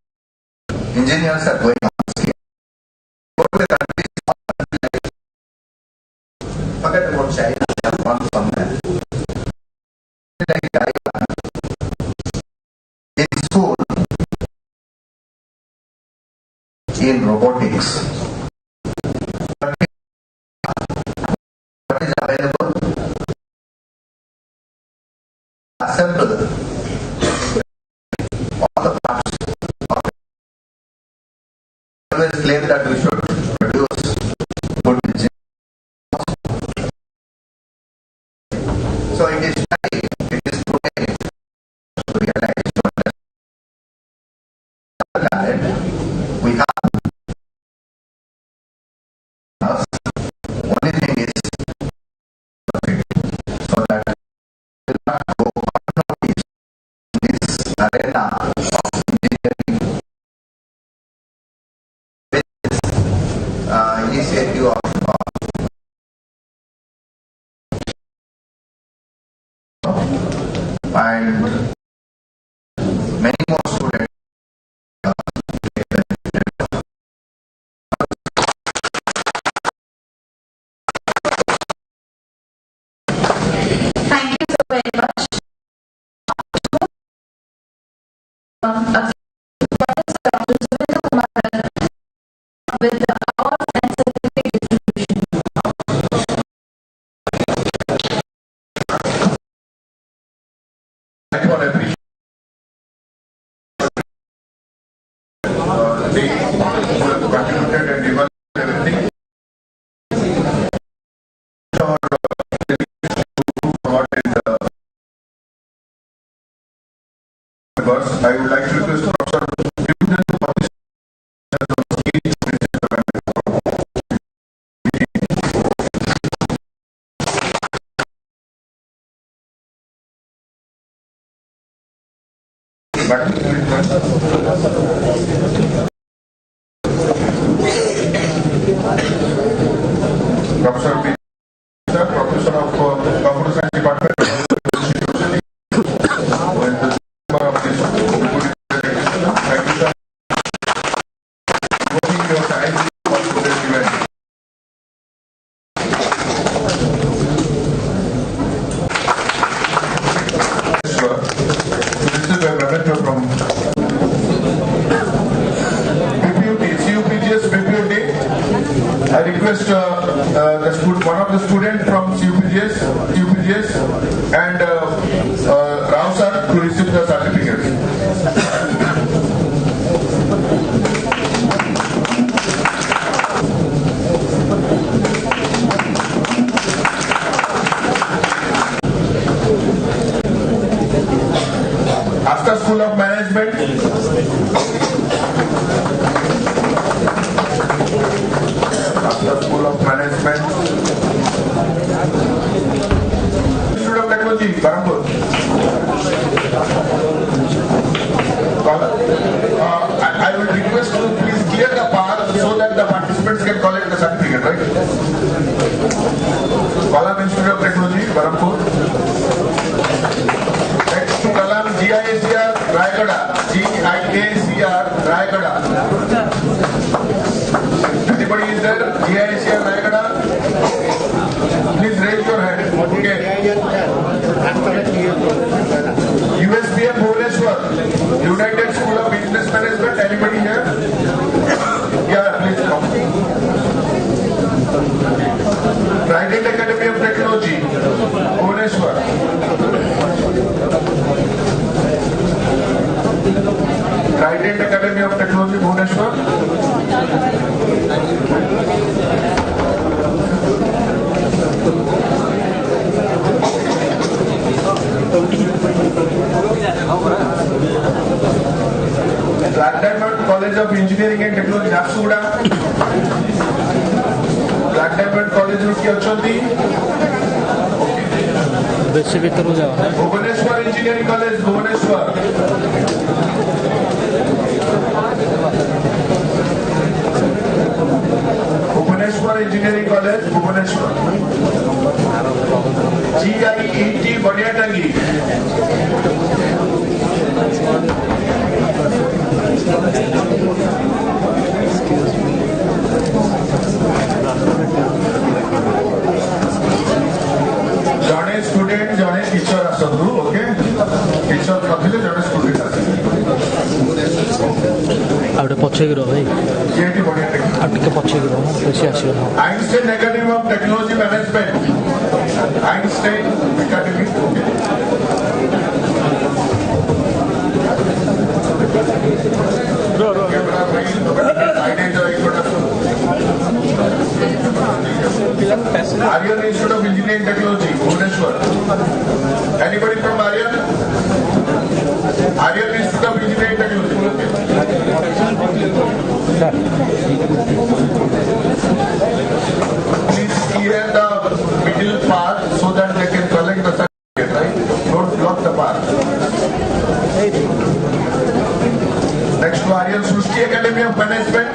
Engineers are going on scale. Go to the countries, forget about China, they have gone somewhere. Like Taiwan. In school, in robotics, what is available? Assemble all the parts of it. Always claim that we should produce good engineers. So it is time, it is too late to realize that we have us. Only thing is so that we will not go unnoticed in this arena of engineering with initiative of and many more students. Thank you so very much. With the awards and certificate distribution. I want to appreciate the who have contributed and given everything. I would like to request Professor but Professor B. Sir, Professor of Computer Science Department. I request one of the students from CUPGS and Rao sir to receive the certificates. After School of Management, School of Management, Institute of Technology, Barampur. I will request you to please clear the path so that the participants can collect the certificate, right? Kalam Institute of Technology, Barampur. Next to Kalam, GIACR, Rayagada. GIACR, Rayagada. Anybody is there? GIACR, Rayagada? Please raise your hand. Okay. USBM, Bhubaneswar. United School of Business Management. Anybody here? Yeah, please come. Trident Academy of Technology, Bhubaneswar. Trident Academy of Technology, Bhubaneswar. Black Diamond College of Engineering and Technology, Jharsuguda. Black Diamond College of Engineering. Bhubaneswar Engineering College, Bhubaneswar. Bhubaneswar Engineering College, Bhubaneswar. GIET, Badiatangi. Jane student, Jane teacher asandu, okay? Teacher nathile, Jane student asandu. आउटे पछे गिरो भाई GIT Badiatangi. आउटे पछे गिरो पैसे आसियो Einstein Academy of Technology Management. Einstein Academy, okay. Aryan Institute of Engineering Technology, Bhubaneswar. Anybody from Aryan? Aryan Institute of Engineering Technology. Please clear the middle path so that they can collect the certificate, right? Don't block the path. Next to Aryan Srushti Academy of Management.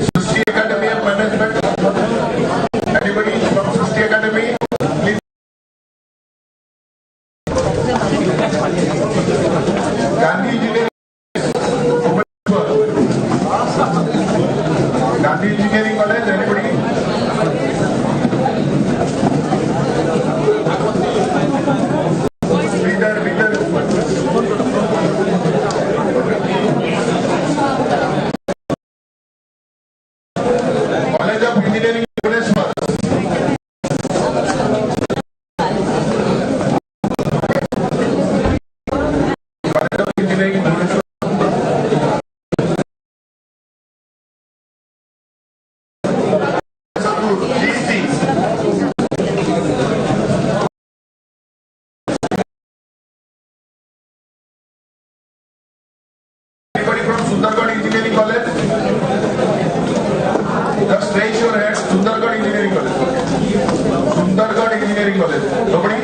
Srushti Academy of Management. Anybody from Srushti Academy? Please. Gandhi Engineering. Gandhi Engineering College. Anybody? College of Engineering, Bhubaneswar. College of Engineering, Bhubaneswar. DC. Anybody from Sundargarh Engineering College? Just raise your hand. Sundargarh Engineering College. Sundargarh Engineering College. Nobody?